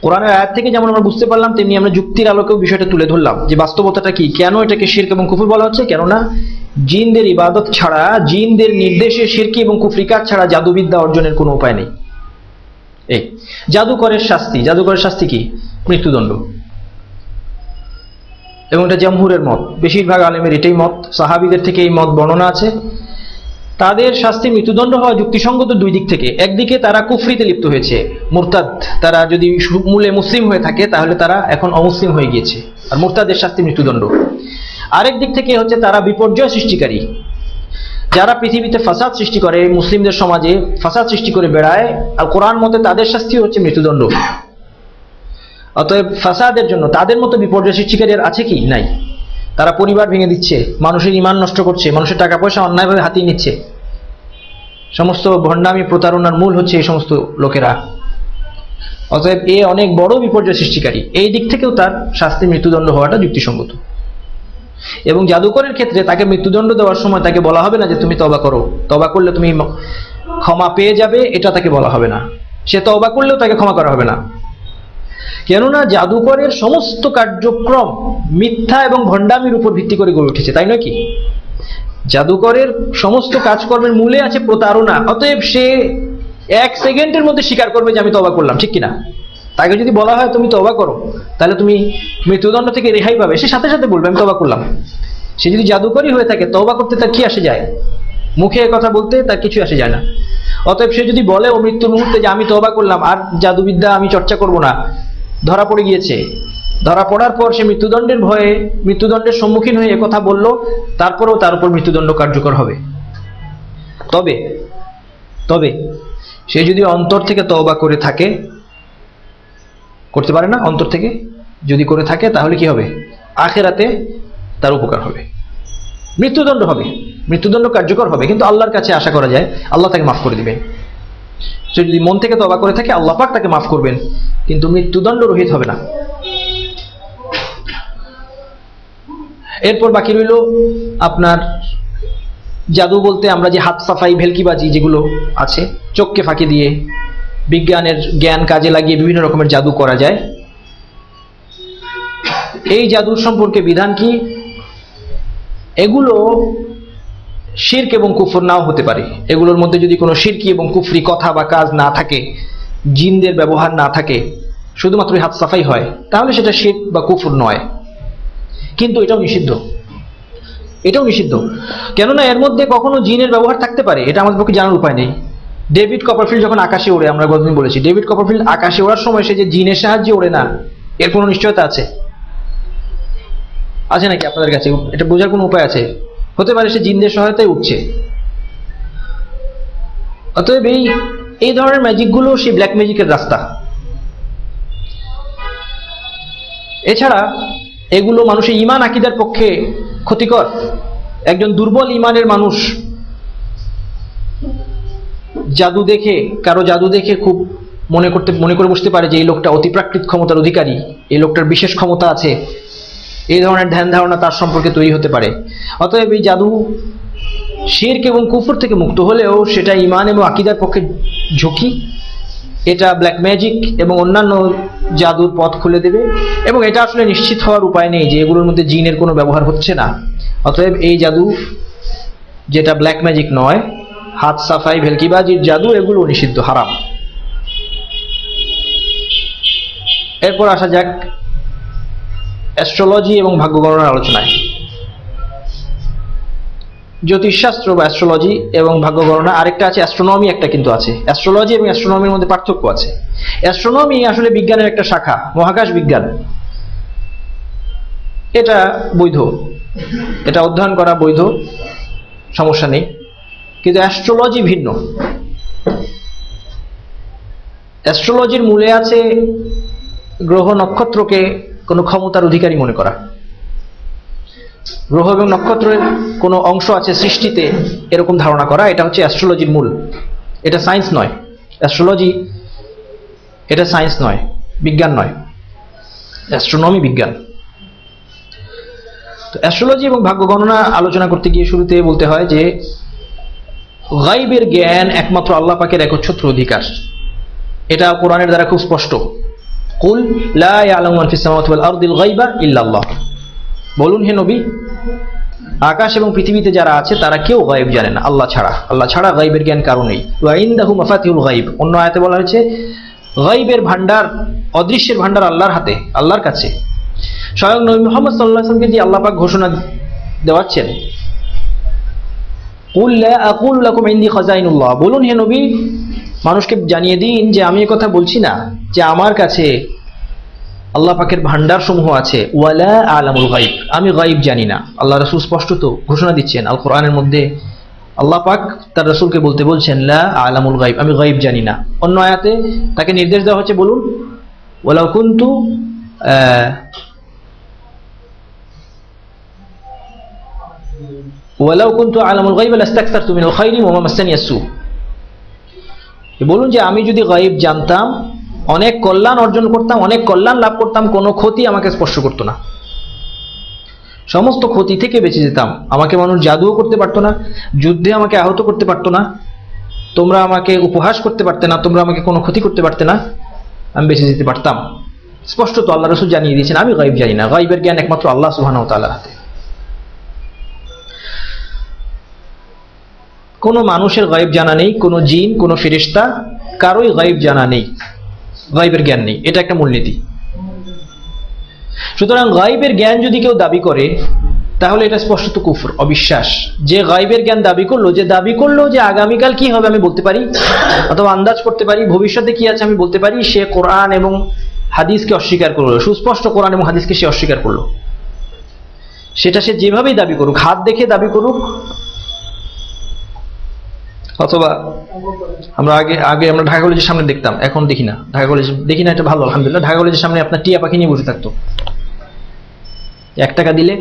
কোরআনের আয়াত থেকে যেমন আমরা বুঝতে পারলাম, তেমনি আমরা যুক্তির আলোকেও বিষয়টা তুলে ধরলাম যে বাস্তবতাটা কি, কেন এটাকে শিরক এবং কুফর বলা হচ্ছে। কেননা জিনদের ইবাদত ছাড়া, জিনদের নির্দেশে শিরকি এবং কুফরি কাজ ছাড়া জাদুবিদ্যা অর্জনের কোনো উপায় নেই। এই জাদুকরের শাস্তি কি? মৃত্যুদণ্ড। এবং এটা জামহুরের মত, বেশিরভাগ আলেমের এটাই মত। সাহাবীদের থেকে এই মত বর্ণনা আছে। তাদের শাস্তি মৃত্যুদণ্ড হওয়া যুক্তিসঙ্গত দুই দিক থেকে। একদিকে তারা কুফরিতে লিপ্ত হয়েছে, মুরতাদ। তারা যদি মূলে মুসলিম হয়ে থাকে তাহলে তারা এখন অমুসলিম হয়ে গিয়েছে, আর মুরতাদের শাস্তি মৃত্যুদণ্ড। আরেক দিক থেকে হচ্ছে তারা বিপর্যয় সৃষ্টিকারী, যারা পৃথিবীতে ফাসাদ সৃষ্টি করে, মুসলিমদের সমাজে ফাসাদ সৃষ্টি করে বেড়ায়, আর কোরআন মতে তাদের শাস্তি হচ্ছে মৃত্যুদণ্ড। অতএব ফাসাদের জন্য তাদের মতো বিপর্যয় সৃষ্টিকারী আর আছে কি? নাই। তারা পরিবার ভেঙে দিচ্ছে, মানুষের ঈমান নষ্ট করছে, মানুষের টাকা পয়সা অন্যায়ভাবে হাতিয়ে নিচ্ছে। সমস্ত ভণ্ডামি প্রতারণার মূল হচ্ছে এই সমস্ত লোকেরা। অতএব এ অনেক বড় বিপর্যয় সৃষ্টিকারী। এই দিক থেকেও তার শাস্তি মৃত্যুদণ্ড হওয়াটা যুক্তিসঙ্গত। এবং জাদুকরের ক্ষেত্রে তাকে মৃত্যুদণ্ড দেওয়ার সময় তাকে বলা হবে না যে তুমি তওবা করো, তওবা করলে তুমি ক্ষমা পেয়ে যাবে, এটা তাকে বলা হবে না। সে তওবা করলেও তাকে ক্ষমা করা হবে না। কেননা জাদুকরের সমস্ত কার্যক্রম মিথ্যা এবং ভণ্ডামির উপর ভিত্তি করে গড়ে উঠেছে, তাই নয় কি? জাদুকরের সমস্ত কাজকর্মের মূলে আছে প্রতারণা। অতএব সে 1 সেকেন্ডের মধ্যে স্বীকার করবে যে আমি তওবা করলাম, ঠিক কিনা? তাকে যদি বলা হয় তুমি তওবা করো, তাহলে তুমি মৃত্যুদণ্ড থেকে রেহাই পাবে, সে সাথে সাথে বলবে আমি তওবা করলাম। সে যদি জাদুকরই হয়ে থাকে, তওবা করতে তার কি আসে যায়? মুখে কথা বলতে তার কিছু আসে যায় না। অতএব সে যদি বলে ও মৃত্যুর মুহূর্তে যে আমি তওবা করলাম, আর জাদুবিদ্যা আমি চর্চা করব না, ধরা পড়ে গিয়েছে, ধরা পড়ার পর সে মৃত্যুদণ্ডের ভয়ে, মৃত্যুদণ্ডের সম্মুখীন হয়ে কথা বলল, তারপরেও তার উপর মৃত্যুদণ্ড কার্যকর হবে। তবে সে যদি অন্তর থেকে তওবা করে থাকে, করতে পারে না, অন্তর থেকে যদি করে থাকে, তাহলে কি হবে? আখিরাতে তার উপকার হবে, মৃত্যুদণ্ড হবে, মৃত্যুদণ্ড কার্যকর হবে। কিন্তু আল্লাহর কাছে আশা করা যায় আল্লাহ তাকে মাফ করে দিবেন। সে যদি মন থেকে তওবা করে থাকে, আল্লাহ পাক তাকে মাফ করবেন, কিন্তু মৃত্যুদণ্ড রহিত হবে না। এরপর বাকি রইল আপনার জাদু বলতে আমরা যে হাত সাফাই, ভেলকিবাজি যেগুলো আছে, চোখকে ফাঁকি দিয়ে বিজ্ঞানের জ্ঞান কাজে লাগিয়ে বিভিন্ন রকমের জাদু করা যায়। এই জাদুর সম্পর্কে বিধান কি? এগুলো শিরক এবং কুফর নাও হতে পারে। এগুলোর মধ্যে যদি কোনো শিরকি এবং কুফরি কথা বা কাজ না থাকে, জিনদের ব্যবহার না থাকে, শুধুমাত্র হাত সাফাই হয়, তাহলে সেটা শিরক বা কুফর নয়। কিন্তু এটাও নিষিদ্ধ, এটাও নিষিদ্ধ। কেননা এর মধ্যে কখনো জিনের ব্যবহার থাকতে পারে, এটা আমাদের পক্ষে জানার উপায় নেই। ডেভিড কপারফিল্ড যখন আকাশে ওড়ে, আমরা গতদিন বলেছি, ডেভিড কপারফিল্ড আকাশে ওড়ার সময় সে যে জিনের সাহায্যে ওড়ে না, এর কোনো নিশ্চয়তা আছে? আছে নাকি আপনাদের কাছে? এটা বোঝার কোনো উপায় আছে? হতে পারে সে জিনদের সহায়তায় উঠছে। অতএব এই ধরনের ম্যাজিকগুলো সেই ব্ল্যাক ম্যাজিকের রাস্তা। এছাড়া এগুলো মানুষের ঈমান আকীদার পক্ষে ক্ষতিকর। একজন দুর্বল ঈমানের মানুষ জাদু দেখে, কারো জাদু দেখে খুব মনে করে বসতে পারে যে এই লোকটা অতিপ্রাকৃত ক্ষমতার অধিকারী, এই লোকটার বিশেষ ক্ষমতা আছে, এই ধরনের ধ্যান ধারণা তার সম্পর্কে তৈরি হতে পারে। অতএব এই জাদু শিরক এবং কুফর থেকে মুক্ত হলেও সেটা ঈমান এবং আকীদার পক্ষে ঝুঁকি। এটা ব্ল্যাক ম্যাজিক এবং অন্যান্য জাদুর পথ খুলে দেবে, এবং এটা আসলে নিশ্চিত হওয়ার উপায় নেই যে এগুলোর মধ্যে জিনের কোনো ব্যবহার হচ্ছে না। অতএব এই জাদু যেটা ব্ল্যাক ম্যাজিক নয়, হাত সাফাই, ভেলকিবাজির জাদু, এগুলো নিষিদ্ধ, হারাম। এরপর আসা যাক অ্যাস্ট্রোলজি এবং ভাগ্য গণনার আলোচনায়। জ্যোতিষশাস্ত্র বা অ্যাস্ট্রোলজি এবং ভাগ্য গণনা, আরেকটা আছে অ্যাস্ট্রোনমি, একটা কিন্তু আছে। অ্যাস্ট্রোলজি এবং অ্যাস্ট্রোনমির মধ্যে পার্থক্য আছে। অ্যাস্ট্রোনমি আসলে বিজ্ঞানের একটা শাখা, মহাকাশ বিজ্ঞান। এটা বৈধ, এটা অধ্যয়ন করা বৈধ, সমস্যা নেই। কিন্তু অ্যাস্ট্রোলজি ভিন্ন। অ্যাস্ট্রোলজির মূলে আছে গ্রহ নক্ষত্রকে কোনো ক্ষমতার অধিকারী মনে করা। গ্রহ এবং নক্ষত্রের কোনো অংশ আছে সৃষ্টিতে, এরকম ধারণা করা, এটা হচ্ছে অ্যাস্ট্রোলজির মূল। এটা সায়েন্স নয়, অ্যাস্ট্রোলজি এটা সায়েন্স নয়, বিজ্ঞান নয়, অ্যাস্ট্রোনমি বিজ্ঞান। তো অ্যাস্ট্রোলজি এবং ভাগ্য গণনা আলোচনা করতে গিয়ে শুরুতে বলতে হয় যে গায়বের জ্ঞান একমাত্র আল্লাহ পাকের একচ্ছত্র অধিকার। এটা কোরআনের দ্বারা খুব স্পষ্ট। কুল লা ইয়ালামু মান ফিস সামাওয়াতি ওয়াল আরদিল গায়বা ইল্লাল্লাহ, বলুন হে নবী, আকাশ এবং পৃথিবীতে যারা আছে তারা কেউ গায়ব জানে না আল্লাহ ছাড়া। আল্লাহ ছাড়া গায়বের জ্ঞান কারো নেই। ওয়া ইনদাহু মাফাতিহুল গায়ব, অন্য আয়াতে বলা হয়েছে গায়বের ভান্ডার, অদৃশ্যের ভান্ডার আল্লাহর হাতে, আল্লাহর কাছে। স্বয়ং নবী মুহাম্মদ সাল্লাল্লাহু আলাইহি ওয়াসাল্লামকে দিয়ে আল্লাহ পাক ঘোষণা দেওয়াচ্ছেন, কুল লা আকুলু লাকুম ইনদি খাযাইনুল্লাহ, বলুন হে নবী, মানুষকে জানিয়ে দিন যে আমি কথা বলছি না যে আমার কাছে আল্লাহ পাকের ভান্ডার সমূহ আছে, ওয়ালা আলামুল গায়ব, আমি গায়ব জানি না। আল্লাহ রাসূল স্পষ্টত ঘোষণা দিচ্ছেন আল কোরআনের মধ্যে, আল্লাহ পাক তার রাসূলকে বলতে বলছেন লা আলামুল গায়ব, আমি গায়ব জানি না। অন্য আয়াতে তাকে নির্দেশ দেওয়া হচ্ছে, বলুন ওয়ালাউ কুনতু ওয়ালাউ কুনতু আলামুল গায়ব লাস্তাকসারতু মিনাল খায়রি ওয়া মা মাসানিয়াস সু, বলুন যে আমি যদি গায়ব জানতাম অনেক কল্যাণ অর্জন করতাম, অনেক কল্যাণ লাভ করতাম, কোনো ক্ষতি আমাকে স্পর্শ করতো না, সমস্ত ক্ষতি থেকে বেঁচে যেতাম। আমাকে মানুষ জাদুও করতে পারতো না, যুদ্ধে আমাকে আহত করতে পারতো না, তোমরা আমাকে উপহাস করতে পারতে না, তোমরা আমাকে কোনো ক্ষতি করতে পারতে না, আমি বেঁচে যেতে পারতাম। স্পষ্টত আল্লাহ রাসূল জানিয়ে দিয়েছেন আমি গায়ব জানি না। গায়বের জ্ঞান একমাত্র আল্লাহ সুবহানাহু ওয়া তাআলার হাতে। কোনো মানুষের গায়ব জানা নেই, কোনো জিন, কোনো ফেরেশতা, কারোই গায়ব জানা নেই, গায়বের জ্ঞান নেই। এটা একটা মূলনীতি। সুতরাং গায়বের জ্ঞান যদি কেউ দাবি করে তাহলে এটা স্পষ্টত কুফর, অবিশ্বাস। যে গায়বের জ্ঞান দাবি করলো যে আগামীকাল কি হবে আমি বলতে পারি, অথবা আন্দাজ করতে পারি, ভবিষ্যতে কি আছে আমি বলতে পারি, সে কোরআন এবং হাদিসকে অস্বীকার করলো, সুস্পষ্ট কোরআন এবং হাদিসকে সে অস্বীকার করলো। সেটা সে যেভাবেই দাবি করুক, হাত দেখে দাবি করুক, অথবা আমরা আগে আমরা ঢাকা কলেজের সামনে দেখতাম, এখন দেখি না, ঢাকা কলেজ দেখি না, এটা ভালো আলহামদুলিল্লাহ। ঢাকা কলেজের সামনে আপনার টিয়া পাখি নিয়ে বসে থাকতো, 1 টাকা দিলে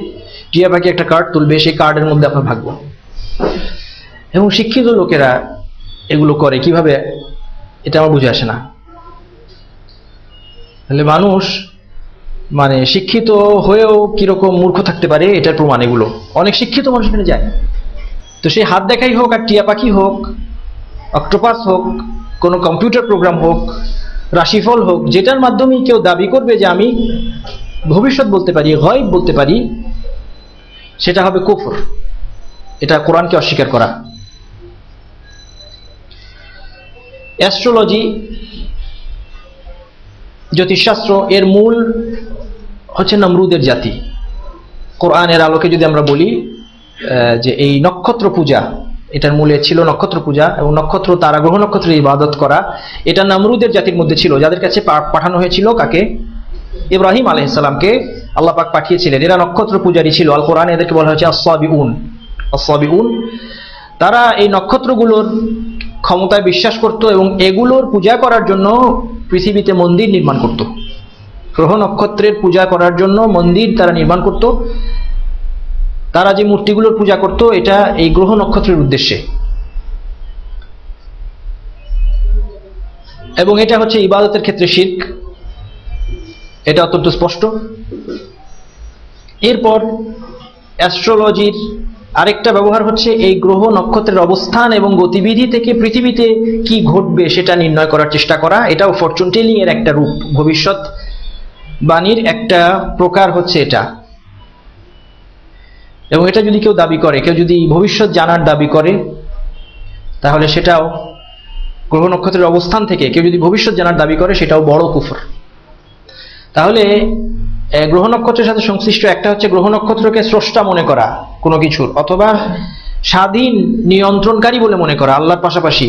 টিয়া পাখি একটা কার্ড তুলবে, সেই কার্ডের মধ্যে আপনার ভাগ্য। এবং শিক্ষিত লোকেরা এগুলো করে কিভাবে এটা আমার বুঝে আসে না। তাহলে মানুষ মানে শিক্ষিত হয়েও কিরকম মূর্খ থাকতে পারে এটার প্রমাণ এগুলো। অনেক শিক্ষিত মানুষ এখানে যায়। তো সেই হাত দেখাই হোক, আর টিয়া পাখি হোক, অক্টোপাস হোক, কোনো কম্পিউটার প্রোগ্রাম হোক, রাশিফল হোক, যেটার মাধ্যমে কেউ দাবি করবে যে আমি ভবিষ্যৎ বলতে পারি, গায়ব বলতে পারি, সেটা হবে কুফর। এটা কোরআনকে অস্বীকার করা। অ্যাস্ট্রোলজি, জ্যোতিষশাস্ত্র, এর মূল হচ্ছে নমরুদের জাতি। কোরআনের আলোকে যদি আমরা বলি যে এই নক্ষত্র পূজা, এটার মূলে ছিল নক্ষত্র পূজা এবং নক্ষত্র, তারা গ্রহ নক্ষত্রের ইবাদত করা, এটা নমরুদের জাতির মধ্যে ছিল, যাদের কাছে পাঠানো হয়েছিল কাকে? ইব্রাহিম আলাইহিস সালামকে আল্লাহ পাক পাঠিয়েছিলেন। এরা নক্ষত্র পূজারী ছিল। আল কোরআনে এদেরকে বলা হয়েছে আস-সাবিউন। আস-সাবিউন, তারা এই নক্ষত্রগুলোর ক্ষমতায় বিশ্বাস করত এবং এগুলোর পূজা করার জন্য পৃথিবীতে মন্দির নির্মাণ করত। গ্রহ নক্ষত্রের পূজা করার জন্য মন্দির তারা নির্মাণ করত। তারা যে মূর্তিগুলোর পূজা করত এটা এই গ্রহ নক্ষত্রের উদ্দেশ্যে, এবং এটা হচ্ছে ইবাদতের ক্ষেত্রে শিরক, এটা অত্যন্ত স্পষ্ট। এরপর অ্যাস্ট্রোলজির আরেকটা ব্যবহার হচ্ছে এই গ্রহ নক্ষত্রের অবস্থান এবং গতিবিধি থেকে পৃথিবীতে কি ঘটবে সেটা নির্ণয় করার চেষ্টা করা। এটাও ফরচুন টেলিং এর একটা রূপ, ভবিষ্যৎ বাণীর একটা প্রকার হচ্ছে এটা। এবং এটা যদি কেউ দাবি করে, কেউ যদি ভবিষ্যৎ জানার দাবি করে, তাহলে সেটাও গ্রহ নক্ষত্রের অবস্থান থেকে কেউ যদি ভবিষ্যৎ জানার দাবি করে, সেটাও বড় কুফর। তাহলে গ্রহ নক্ষত্রের সাথে সংশ্লিষ্ট একটা হচ্ছে গ্রহ নক্ষত্রকে স্রষ্টা মনে করা কোনো কিছুর, অথবা স্বাধীন নিয়ন্ত্রণকারী বলে মনে করা আল্লাহর পাশাপাশি।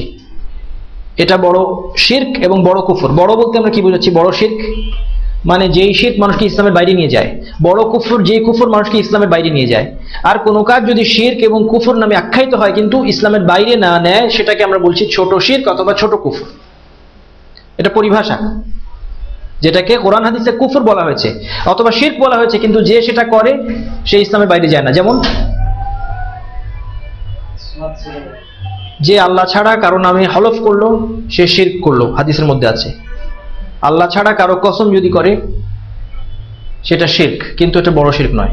এটা বড় শিরক এবং বড় কুফর। বড় বলতে আমরা কি বোঝাচ্ছি? বড় শিরক মানে যেই শিরক মানুষকে ইসলামের বাইরে নিয়ে যায়। বড় কুফর যে কুফর মানুষকে ইসলামের বাইরে নিয়ে যায়। আর কোনো কাজ যদি শিরক এবং কুফর নামে আখ্যায়িত হয় কিন্তু ইসলামের বাইরে না নেয়, সেটাকে আমরা বলছি ছোট শিরক অথবা ছোট কুফর। এটা পরিভাষা, যেটাকে কোরআন হাদিসে কুফর বলা হয়েছে অথবা শিরক বলা হয়েছে, কিন্তু যে সেটা করে সে ইসলামের বাইরে যায় না। যেমন যে আল্লাহ ছাড়া কারো নামে হলফ করলো সে শিরক করলো, হাদিসের মধ্যে আছে। আল্লাহ ছাড়া কারো কসম যদি করে সেটা শিরক, কিন্তু এটা বড় শিরক নয়।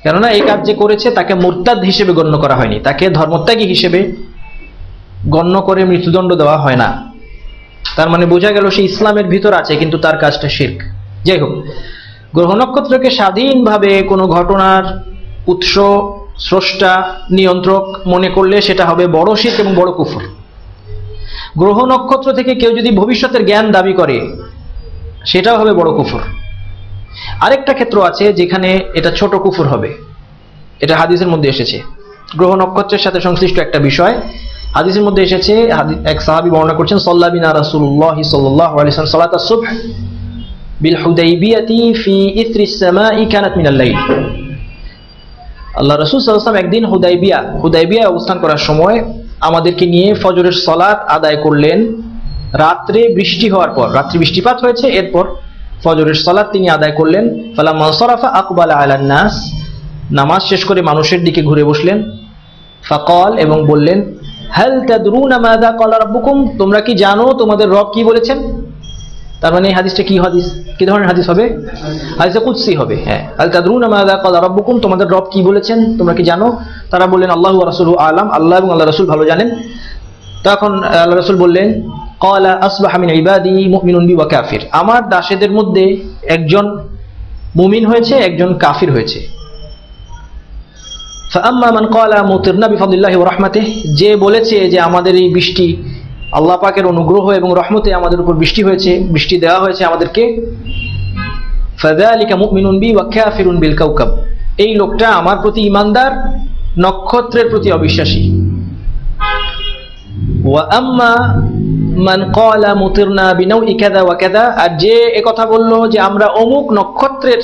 কেননা এই কাজ যে করেছে তাকে মুরতাদ হিসেবে গণ্য করা হয়নি, তাকে ধর্মত্যাগী হিসেবে গণ্য করে মৃত্যুদণ্ড দেওয়া হয় না। তার মানে বোঝা গেল সে ইসলামের ভিতর আছে কিন্তু তার কাজটা শিরক। যাই হোক, গ্রহ নক্ষত্রকে স্বাধীনভাবে কোনো ঘটনার উৎস, স্রষ্টা, নিয়ন্ত্রক মনে করলে সেটা হবে বড় শিরক এবং বড় কুফর। গ্রহ নক্ষত্র থেকে কেউ যদি ভবিষ্যতের জ্ঞান দাবি করে সেটাও হবে বড় কুফর। আরেকটা ক্ষেত্র আছে যেখানে এটা ছোট কুফর হবে, এটা হাদিসের মধ্যে এসেছে। গ্রহ নক্ষত্রের সাথে সংশ্লিষ্ট একটা বিষয় হাদিসের মধ্যে এসেছে। এক সাহাবী বর্ণনা করছেন, সাল্লা বিনা রাসূলুল্লাহ সাল্লাল্লাহু আলাইহি ওয়াসাল্লাম সালাতাস সুবহ বিল হুদাইবিয়াতি ফি ইসরিস সামাই কানাত মিনাল লাইল। আল্লাহ রাসূল সাল্লাল্লাহু আলাইহি ওয়াসাল্লাম একদিন হুদাইবিয়ায় অবস্থান করার সময় আমাদেরকে নিয়ে ফজরের সালাত আদায় করলেন রাত্রে বৃষ্টি হওয়ার পর। রাত্রে বৃষ্টিপাত হয়েছে, এরপর ফজরের সালাত তিনি আদায় করলেন। ফালাম্মা সারাফা আকবালা আলান নাস, নামাজ শেষ করে মানুষের দিকে ঘুরে বসলেন। ফাকাল, এবং বললেন, হাল তাদরুনা মাযা ক্বালা রাব্বুকুম, তোমরা কি জানো তোমাদের রব কি বলেছেন? তার মানে এই হাদিসটা কি হাদিস, কি ধরনের হাদিস হবে? হাদিসে কুদসি হবে। হ্যাঁ, হাল তাদরুনা মাযা ক্বালা রাব্বুকুম, তোমাদের রব কি বলেছেন তোমরা কি জানো? তারা বললেন, আল্লাহু ওয়া রাসূলুহু আ'লাম, আল্লাহ এবং আল্লাহর রাসূল ভালো জানেন। তখন আল্লাহর রাসূল বললেন, ক্বালা আসবাহা মিন ইবাদি মুমিনুন বি ওয়া কাফির, আমার দাসেদের মধ্যে একজন মুমিন হয়েছে, একজন কাফির হয়েছে। ফাআম্মা মান ক্বালা মুতিরনা বিফাদলিল্লাহি ওয়া রাহমাতিহি, যে বলেছে যে আমাদের এই বৃষ্টি আল্লাহ পাকের অনুগ্রহ এবং রহমতে আমাদের উপর বৃষ্টি হয়েছে, বৃষ্টি দেওয়া হয়েছে আমাদেরকে, ফাযালিকা মুমিনুন বি ওয়া কাফিরুন বিল কাওকাব, এই লোকটা আমার প্রতি ঈমানদার, নক্ষত্রের প্রতি অবিশ্বাসী। ওয়া আম্মা মান ক্বালা মুতিরনা বিনাউই কাযা ওয়া কাযা, আর যে একথা বললো যে আমরা অমুক নক্ষত্রের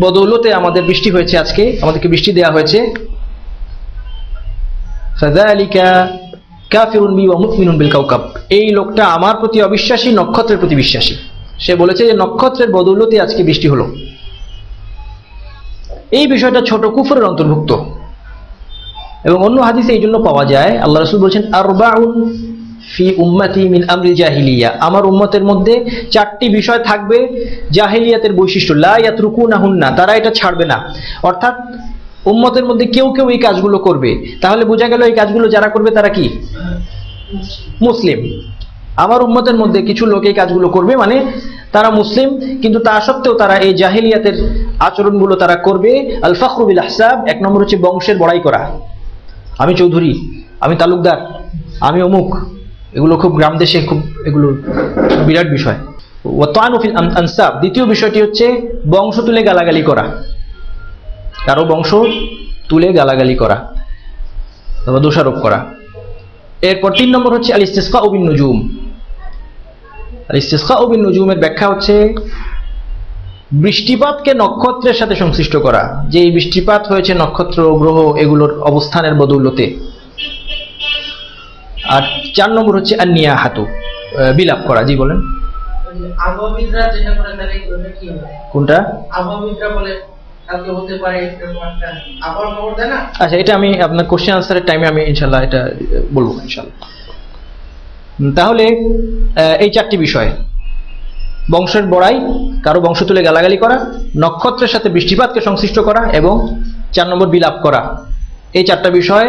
বদৌলতে আমাদের বৃষ্টি হয়েছে, আজকে আমাদেরকে বৃষ্টি দেওয়া হয়েছে, ফাযালিকা কাফিরুন বি ওয়া মুমিনুন বিল কাওকাব, এই লোকটা আমার প্রতি অবিশ্বাসী, নক্ষত্রের প্রতি বিশ্বাসী। সে বলেছে যে নক্ষত্রের বদৌলতে আজকে বৃষ্টি হলো। এই বিষয়টা ছোট কুফরের অন্তর্ভুক্ত। এবং অন্য হাদিসে এই জন্য পাওয়া যায়, আল্লাহ রাসূল বলেছেন, আরবাউন ফি উম্মতি মিন আমরিল জাহিলিয়া, আমার উম্মতের মধ্যে 4টি বিষয় থাকবে জাহিলিয়াতের বৈশিষ্ট্য, লা ইয়াতরুকুনাহুন্না, তারা এটা ছাড়বে না। অর্থাৎ উম্মতের মধ্যে কেউ কেউ এই কাজগুলো করবে, তাহলে বোঝা গেল এই কাজগুলো যারা করবে তারা কি? মুসলিম। আমার উম্মতের মধ্যে কিছু লোক এই কাজগুলো করবে, মানে তারা মুসলিম, কিন্তু তা সত্ত্বেও তারা এই জাহিলিয়াতের আচরণগুলো তারা করবে। আল ফখরু বিল আহসাব, 1 নম্বর হচ্ছে বংশের বড়াই করা, আমি চৌধুরী, আমি তালুকদার, আমি অমুক, এগুলো খুব গ্রাম দেশে খুব এগুলো বিরাট বিষয়। ওয়া তানু ফিল আনসাব, দ্বিতীয় বিষয়টি হচ্ছে বংশ তুলে গালাগালি করা, কারো বংশ তুলে গালাগালি করা অথবা দোষারোপ করা। এরপর 3 নম্বর হচ্ছে আল ইস্তিসকা বিন নুজুম। আল ইস্তিসকা বিন নুজুমের ব্যাখ্যা হচ্ছে বৃষ্টিপাতকে নক্ষত্রের সাথে সংশ্লিষ্ট করা, যে এই বৃষ্টিপাত হয়েছে নক্ষত্র গ্রহ এগুলোর অবস্থানের বদৌলতে। আর 4 নম্বর হচ্ছে আন-নিয়াহাতু, বিলাপ করা। জি বলেন। আবহাওয়াবিদরা যেটা করে তাহলে ওটা কি হবে? কোনটা? আবহাওয়াবিদরা বলে কালকে হতে পারে এরকম একটা আবহাওয়ার খবর দেয় না? আচ্ছা, এটা আমি আপনার কোশ্চেন আনসারের টাইমে আমি ইনশাল্লাহ এটা বলবো ইনশাল্লাহ। তাহলে এই 4টি বিষয়, বংশের বড়াই, কারো বংশ তুলে গালাগালি করা, নক্ষত্রের সাথে বৃষ্টিপাতকে সংশ্লিষ্ট করা এবং 4 নম্বর বিলাপ করা, এই 4টা বিষয়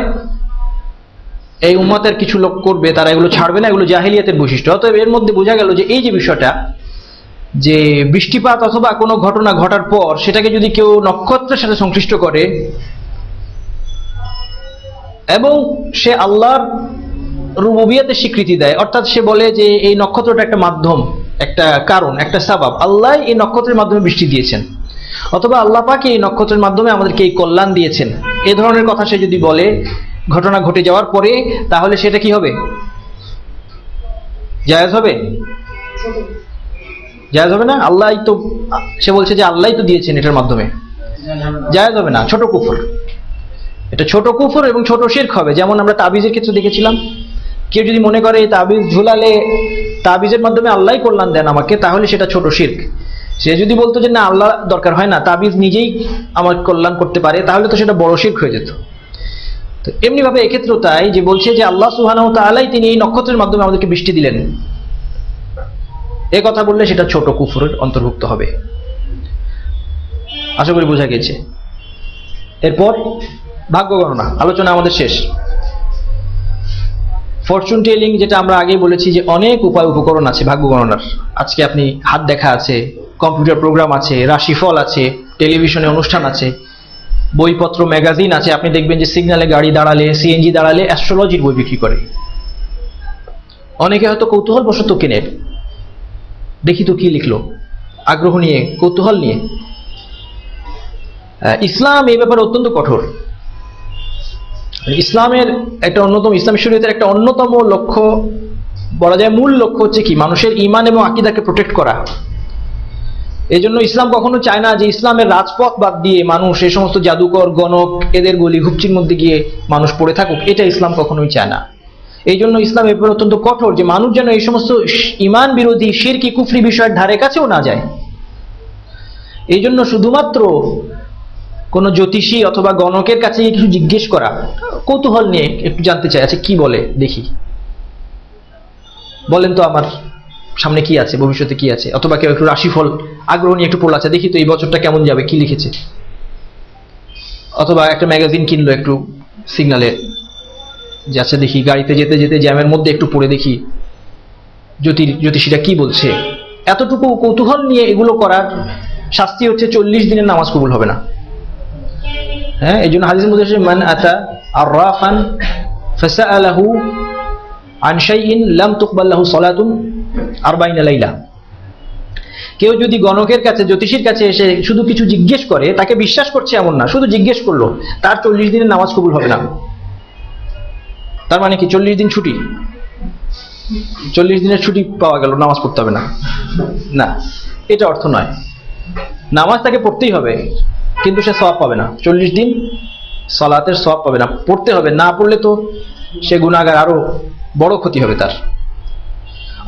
এই উম্মতের কিছু লোক করবে, তারা এগুলো ছাড়বে না, এগুলো জাহিলিয়াতের বৈশিষ্ট্য। অতএব এর মধ্যে বোঝা গেল যে এই যে বিষয়টা, যে বৃষ্টিপাত অথবা কোনো ঘটনা ঘটার পর সেটাকে যদি কেউ নক্ষত্রের সাথে সংশ্লিষ্ট করে এবং সে আল্লাহর রুবুবিয়তের স্বীকৃতি দেয়, অর্থাৎ সে বলে যে এই নক্ষত্রটা একটা মাধ্যম, একটা কারণ, একটা সাবাব, আল্লাহ এই নক্ষত্রের মাধ্যমে বৃষ্টি দিয়েছেন, অথবা আল্লাহ পাক এই নক্ষত্রের মাধ্যমে আমাদেরকে এই কল্যাণ দিয়েছেন, এই ধরনের কথা সে যদি বলে ঘটনা ঘটে যাওয়ার পরে, তাহলে সেটা কি হবে? জায়েজ হবে? জায়েজ হবে না? আল্লাহই তো, সে বলছে যে আল্লাহই তো দিয়েছেন এটার মাধ্যমে, জায়েজ হবে না, ছোট কুফর। এটা ছোট কুফর এবং ছোট শিরক হবে। যেমন আমরা তাবিজের ক্ষেত্রে দেখেছিলাম, কেউ যদি মনে করে এই তাবিজ ঝুলালে তাবিজের মাধ্যমে আল্লাহই কল্যাণ দেন আমাকে, তাহলে সেটা ছোট শিরক। সে যদি বলতো যে না, আল্লাহ দরকার হয় না, তাবিজ নিজেই আমার কল্যাণ করতে পারে, তাহলে তো সেটা বড় শিরক হয়ে যেত। তো এমনি ভাবে এক্ষেত্রেও তাই, যে বলছে যে আল্লাহ সুবহানাহু ওয়া তাআলাই তিনি এই নক্ষত্রের মাধ্যমে আমাদেরকে বৃষ্টি দিলেন, এই কথা বললে সেটা ছোট কুফরের অন্তর্ভুক্ত হবে। আশা করি বোঝা গেছে। এরপর ভাগ্য গণনা, আলোচনা আমাদের শেষ। ফরচুন টেলিং, যেটা আমরা আগেই বলেছি যে অনেক উপায় উপকরণ আছে ভাগ্য গণনার। আজকে আপনি হাত দেখা আছে, কম্পিউটার প্রোগ্রাম আছে, রাশিফল আছে, টেলিভিশনে অনুষ্ঠান আছে, বইপত্র ম্যাগাজিন আছে। আপনি দেখবেন যে সিগন্যালে গাড়ি দাঁড়ালে, সিএনজি দাঁড়ালে অ্যাস্ট্রোলজির বই বিক্রি করে। অনেকে হয়তো কৌতূহল বশত কেনে, দেখি তো কি লিখলো, আগ্রহ নিয়ে, কৌতূহল নিয়ে। ইসলাম এই ব্যাপারে অত্যন্ত কঠোর। ইসলামের একটা অন্যতম, ইসলামী শরীয়তের একটা অন্যতম লক্ষ্য বলা যায়, মূল লক্ষ্য হচ্ছে কি? মানুষের ঈমান এবং আকীদাকে প্রোটেক্ট করা। এই জন্য ইসলাম কখনো চায় না যে ইসলামের রাজপথ বাদ দিয়ে মানুষ এই সমস্ত জাদুকর, গণক, এদের গলি ঘুপচির মধ্যে গিয়ে মানুষ পড়ে থাকুক, এটা ইসলাম কখনোই চায় না। এই জন্য ইসলাম এর উপর অত্যন্ত কঠোর, যে মানুষ যেন এই সমস্ত ঈমান বিরোধী শিরকি কুফরি বিষয়ের ধারে কাছেও না যায়। এই জন্য শুধুমাত্র কোনো জ্যোতিষী অথবা গণকের কাছে কিছু জিজ্ঞেস করা, কৌতূহল নিয়ে একটু জানতে চাই, আচ্ছা কি বলে দেখি, বলেন তো আমার সামনে কি আছে, ভবিষ্যতে কি আছে। অথবা কেউ একটু রাশিফল আগ্রহ নিয়ে একটু পড়লো, আচ্ছা দেখি তো এই বছরটা কেমন যাবে, কি লিখেছে। অথবা একটা ম্যাগাজিন কিনলো একটু সিগনালে, যে আচ্ছা দেখি গাড়িতে যেতে যেতে জ্যামের মধ্যে একটু পড়ে দেখি জ্যোতিষীরা কি বলছে। এতটুকু কৌতূহল নিয়ে এগুলো করার শাস্তি হচ্ছে 40 দিনের নামাজ কবুল হবে না। হ্যাঁ, এই জন্য হাদিসের মধ্যে মান আতা আররাফান ফাসআলাহু আন শাইইন লাম তুকবাল লাহু সালাতুন 40 লাইলা। কেউ যদি গণকের কাছে, জ্যোতিষীর কাছে এসে শুধু কিছু জিজ্ঞেস করে, তাকে বিশ্বাস করছে এমন না, শুধু জিজ্ঞেস করলো, তার 40 দিনের নামাজ কবুল হবে না। তার মানে কি 40 দিন ছুটি, 40 দিনের ছুটি পাওয়া গেল, নামাজ পড়তে হবে না? না, এটা অর্থ নয়। নামাজ তাকে পড়তেই হবে, কিন্তু সে সওয়াব পাবে না। 40 দিন সালাতের সওয়াব পাবে না, পড়তে হবে। না পড়লে তো সে গুনাহগার, আরো বড় ক্ষতি হবে তার।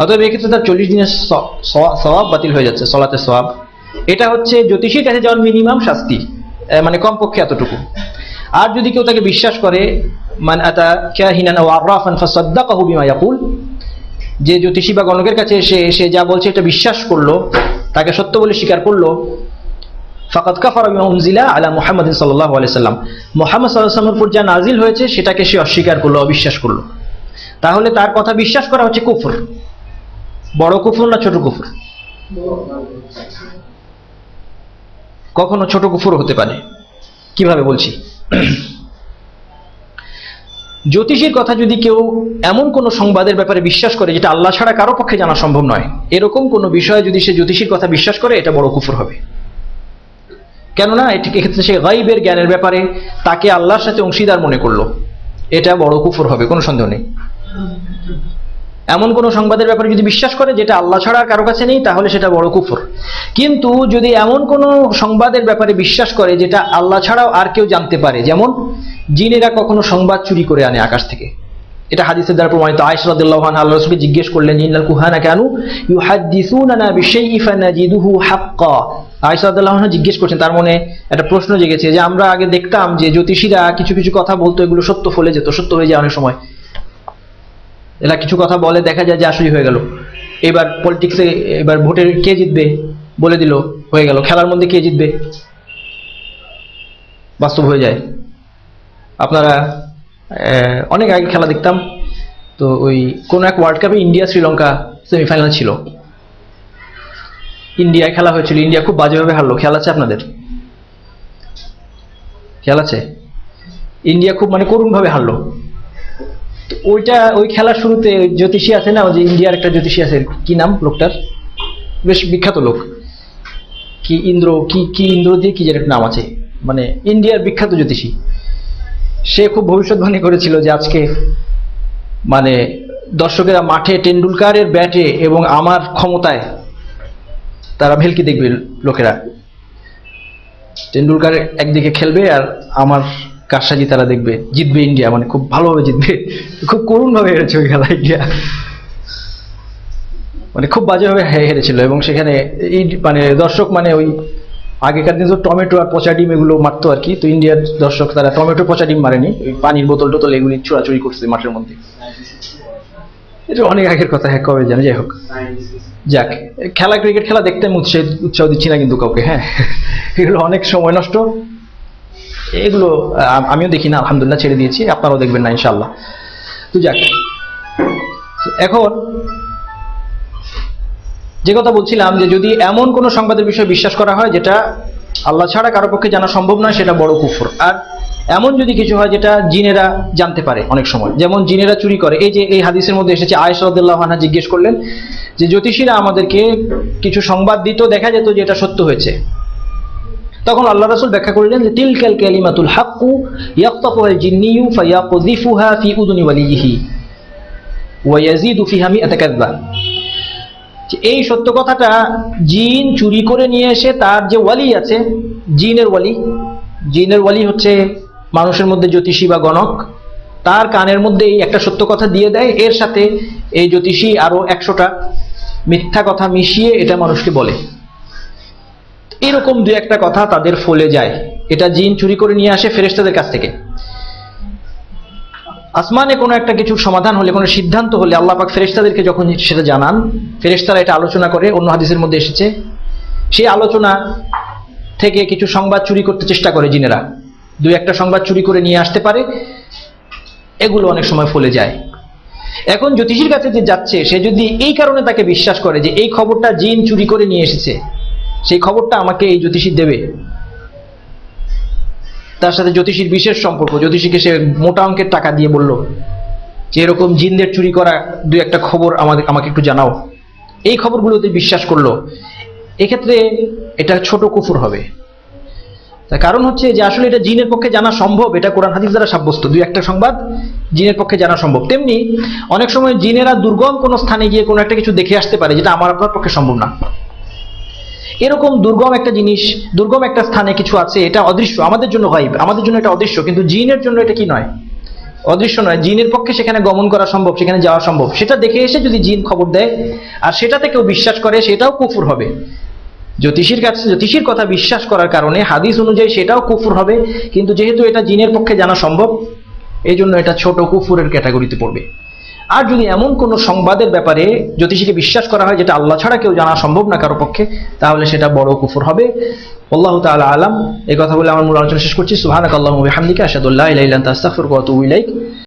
অতএব এক্ষেত্রে তার 40 দিনের সওয়াব বাতিল হয়ে যাচ্ছে, সালাতের সওয়াব। এটা হচ্ছে জ্যোতিষীর কাছে যাওয়ার মিনিমাম শাস্তি, মানে কমপক্ষে এতটুকু। আর যদি কেউ তাকে বিশ্বাস করে, মান আতা কাহিনান আও আররাফান ফাসাদ্দাকাহু বিমা ইয়াকুল, যে জ্যোতিষী বা গণকের কাছে এসে সে যা বলছে এটা বিশ্বাস করলো, তাকে সত্য বলে স্বীকার করলো, ফাকাদ কাফারা বিমা উনজিলা আলা মুহাম্মাদিন সাল্লাল্লাহু আলাইহি সাল্লাম, মুহাম্মদ সাল্লাল্লাহু আলাইহি সাল্লামের উপর যা নাজিল হয়েছে সেটাকে সে অস্বীকার করলো, অবিশ্বাস করলো। তাহলে তার কথা বিশ্বাস করা হচ্ছে কুফর। বড় কুফর না ছোট কুফর? কখনো ছোট কুফর হতে পারে। কিভাবে বলছি? জ্যোতিষীর কথা যদি কেউ এমন কোন সংবাদের ব্যাপারে বিশ্বাস করে যেটা আল্লাহ ছাড়া কারো পক্ষে জানা সম্ভব নয়, এরকম কোন বিষয়ে যদি সে জ্যোতিষীর কথা বিশ্বাস করে, এটা বড় কুফর হবে। কেননা এক্ষেত্রে সে গায়বের জ্ঞানের ব্যাপারে তাকে আল্লাহর সাথে অংশীদার মনে করলো, এটা বড় কুফর হবে, কোনো সন্দেহ নেই। এমন কোন সংবাদের ব্যাপারে যদি বিশ্বাস করে যেটা আল্লাহ ছাড়া কারো কাছে নেই, তাহলে সেটা বড় কুফর। কিন্তু যদি এমন কোন সংবাদের ব্যাপারে বিশ্বাস করে যেটা আল্লাহ ছাড়াও আর কেউ জানতে পারে, যেমন জিনেরা কখনো সংবাদ চুরি করে আনে আকাশ থেকে, এটা হাদিসের দ্বারা প্রমাণিত। আয়েশা রাদিয়াল্লাহু আনহা আল্লাহর রাসূলকে জিজ্ঞেস করলেন, ইন্নাল কুহানা কানু ইউহাদ্দিসুনানা বিশাইইন ফানাজিদুহু হাক্কা। আয়েশা রাদিয়াল্লাহু আনহা জিজ্ঞেস করছেন, তার মনে একটা প্রশ্ন জেগেছে যে আমরা আগে দেখতাম যে জ্যোতিষীরা কিছু কিছু কথা বলতো, এগুলো সত্য ফলে যেত, সত্য হয়ে যায় অনেক সময়। এরা কিছু কথা বলে, দেখা যায় যে আসলেই হয়ে গেল। এবার পলিটিক্সে এবার ভোটের কে জিতবে বলে দিল, হয়ে গেল। খেলার মধ্যে কে জিতবে বাস্তব হয়ে যায়। আপনারা অনেক আগে খেলা দেখতাম, তো ওই কোন এক ওয়ার্ল্ড কাপে ইন্ডিয়া শ্রীলঙ্কা সেমিফাইনাল ছিল, ইন্ডিয়ায় খেলা হয়েছিল, ইন্ডিয়া খুব বাজেভাবে হারলো। খেয়াল আছে আপনাদের? খেয়াল আছে? ইন্ডিয়া খুব করুণ ভাবে হারলো। ওই খেলার শুরুতে জ্যোতিষী আছে না, ওই যে ইন্ডিয়ার একটা জ্যোতিষী আছে, কি নাম লোকটার, বেশ বিখ্যাত লোক, কি ইন্দ্র কি ইন্দ্র দিয়ে কি যেন একটা নাম আছে, ইন্ডিয়ার বিখ্যাত জ্যোতিষী। সে খুব ভবিষ্যৎবাণী করেছিল যে আজকে দর্শকেরা মাঠে টেন্ডুলকারের ব্যাটে এবং আমার ক্ষমতায় তারা ভেলকি দেখবে। লোকেরা টেন্ডুলকার একদিকে খেলবে আর আমার কারসাজি তারা দেখবে, জিতবে ইন্ডিয়া, খুব ভালোভাবে জিতবে। খুব করুণ ভাবে হেরেছে ওই খেলা ইন্ডিয়া, খুব বাজেভাবে হেরেছিল। এবং সেখানে এই দর্শক ওই আগেকার দিন তো টমেটো আর পচা ডিম এগুলো মারতো আর কি, তো ইন্ডিয়ার দর্শক তারা টমেটো পচা ডিম মারেনি, ওই পানির বোতল টোতল এগুলি চুরাচুরি করছে মাঠের মধ্যে। এটা অনেক আগের কথা, হ্যাঁ কবে জানি, যাই হোক। যাক, খেলা, ক্রিকেট খেলা দেখতে আমি উৎসাহ দিচ্ছি না কিন্তু কাউকে, হ্যাঁ এগুলো অনেক সময় নষ্ট, এগুলো আমিও দেখি না, আলহামদুলিল্লাহ ছেড়ে দিয়েছি, আপনারাও দেখবেন না ইনশাআল্লাহ। তো যাক, এখন যে কথা বলছিলাম যে যদি এমন কোন সংবাদের বিষয়ে বিশ্বাস করা হয় যেটা আল্লাহ ছাড়া কারো পক্ষে জানা সম্ভব নয়, সেটা বড় কুফর। আর এমন যদি কিছু হয় যেটা জিনেরা জানতে পারে অনেক সময়, যেমন জিনেরা চুরি করে, এই যে এই হাদিসের মধ্যে এসেছে, আয়েশা রাদিয়াল্লাহু আনহা জিজ্ঞেস করলেন যে জ্যোতিষীরা আমাদেরকে কিছু সংবাদ দিত, দেখা যেত যে এটা সত্য হয়েছে। তখন আল্লাহ রাসূল ব্যাখ্যা করলেন যে তিলকাল কালিমাতুল হাক্কু ইয়াকতাফুল জিন্নিয়ু ফায়াকুযিফুহা ফি উযুনি ওয়ালিহি ওয়া ইয়াজিদু ফিহা মিআতা কাযবা। এই সত্য কথাটা জিন চুরি করে নিয়ে এসে তার যে ওয়ালি আছে, জিনের ওয়ালি হচ্ছে মানুষের মধ্যে জ্যোতিষী বা গণক, তার কানের মধ্যে এই একটা সত্য কথা দিয়ে দেয়, এর সাথে এই জ্যোতিষী আরো 100টা মিথ্যা কথা মিশিয়ে এটা মানুষকে বলে। এরকম দু একটা কথা তাদের ফলে যায়, এটা জিন চুরি করে নিয়ে আসে ফেরেশতাদের কাছ থেকে। আসমানে কোনো একটা কিছুর সমাধান হলে, কোনো সিদ্ধান্ত হলে আল্লাহ পাক ফেরেশতাদেরকে যখন সেটা জানান, ফেরেশতারা এটা আলোচনা করে, অন্য হাদিসের মধ্যে এসেছে, সেই আলোচনা থেকে কিছু সংবাদ চুরি করতে চেষ্টা করে জিনেরা, দুই একটা সংবাদ চুরি করে নিয়ে আসতে পারে, এগুলো অনেক সময় ফলে যায়। এখন জ্যোতিষীর কাছে যে যাচ্ছে, সে যদি এই কারণে তাকে বিশ্বাস করে যে এই খবরটা জিন চুরি করে নিয়ে এসেছে, সেই খবরটা আমাকে এই জ্যোতিষী দেবে, তার সাথে জ্যোতিষীর বিশেষ সম্পর্ক, জ্যোতিষীকে সে মোটা অঙ্কের টাকা দিয়ে বলল যে এরকম জিনদের চুরি করা দুই একটা খবর আমাকে একটু জানাও, এই খবরগুলোতে বিশ্বাস করলো, এক্ষেত্রে এটা ছোট কুফর হবে। তার কারণ হচ্ছে যে আসলে এটা জিনের পক্ষে জানা সম্ভব, এটা কোরআন হাদিস দ্বারা সাব্যস্ত, দুই একটা সংবাদ জিনের পক্ষে জানা সম্ভব। তেমনি অনেক সময় জিনেরা দুর্গম কোনো স্থানে গিয়ে কোনো একটা কিছু দেখে আসতে পারে যেটা আমার আপনার পক্ষে সম্ভব না। এরকম দুর্গম একটা জিনিস, দুর্গম একটা স্থানে কিছু আছে, এটা অদৃশ্য, আমাদের জন্য গায়ব, আমাদের জন্য এটা অদৃশ্য, কিন্তু জিনের জন্য এটা কি নয়, অদৃশ্য নয়, জিনের পক্ষে সেখানে গমন করা সম্ভব, সেখানে যাওয়া সম্ভব। সেটা দেখে এসে যদি জিন খবর দেয় আর সেটাতে কেউ বিশ্বাস করে, সেটাও কুফর হবে। জ্যোতিষীর কাছে জ্যোতিষীর কথা বিশ্বাস করার কারণে হাদিস অনুযায়ী সেটাও কুফর হবে, কিন্তু যেহেতু এটা জিনের পক্ষে জানা সম্ভব, এই জন্য এটা ছোট কুফরের ক্যাটাগরিতে পড়বে। আর যদি এমন কোনো সংবাদের ব্যাপারে জ্যোতিষীকে বিশ্বাস করা হয় যেটা আল্লাহ ছাড়া কেউ জানা সম্ভব না কারো পক্ষে, তাহলে সেটা বড় কুফর হবে। আল্লাহ তাআলা আলাম। এই কথা বলে আমার মূল আলোচনা শেষ করছি। সুবহানাকাল্লাহুম্মা ওয়া বিহামদিকা আশহাদু আল্লা ইলাহা ইল্লা আনতা আস্তাগফিরুকা ওয়া আতুবু ইলাইক।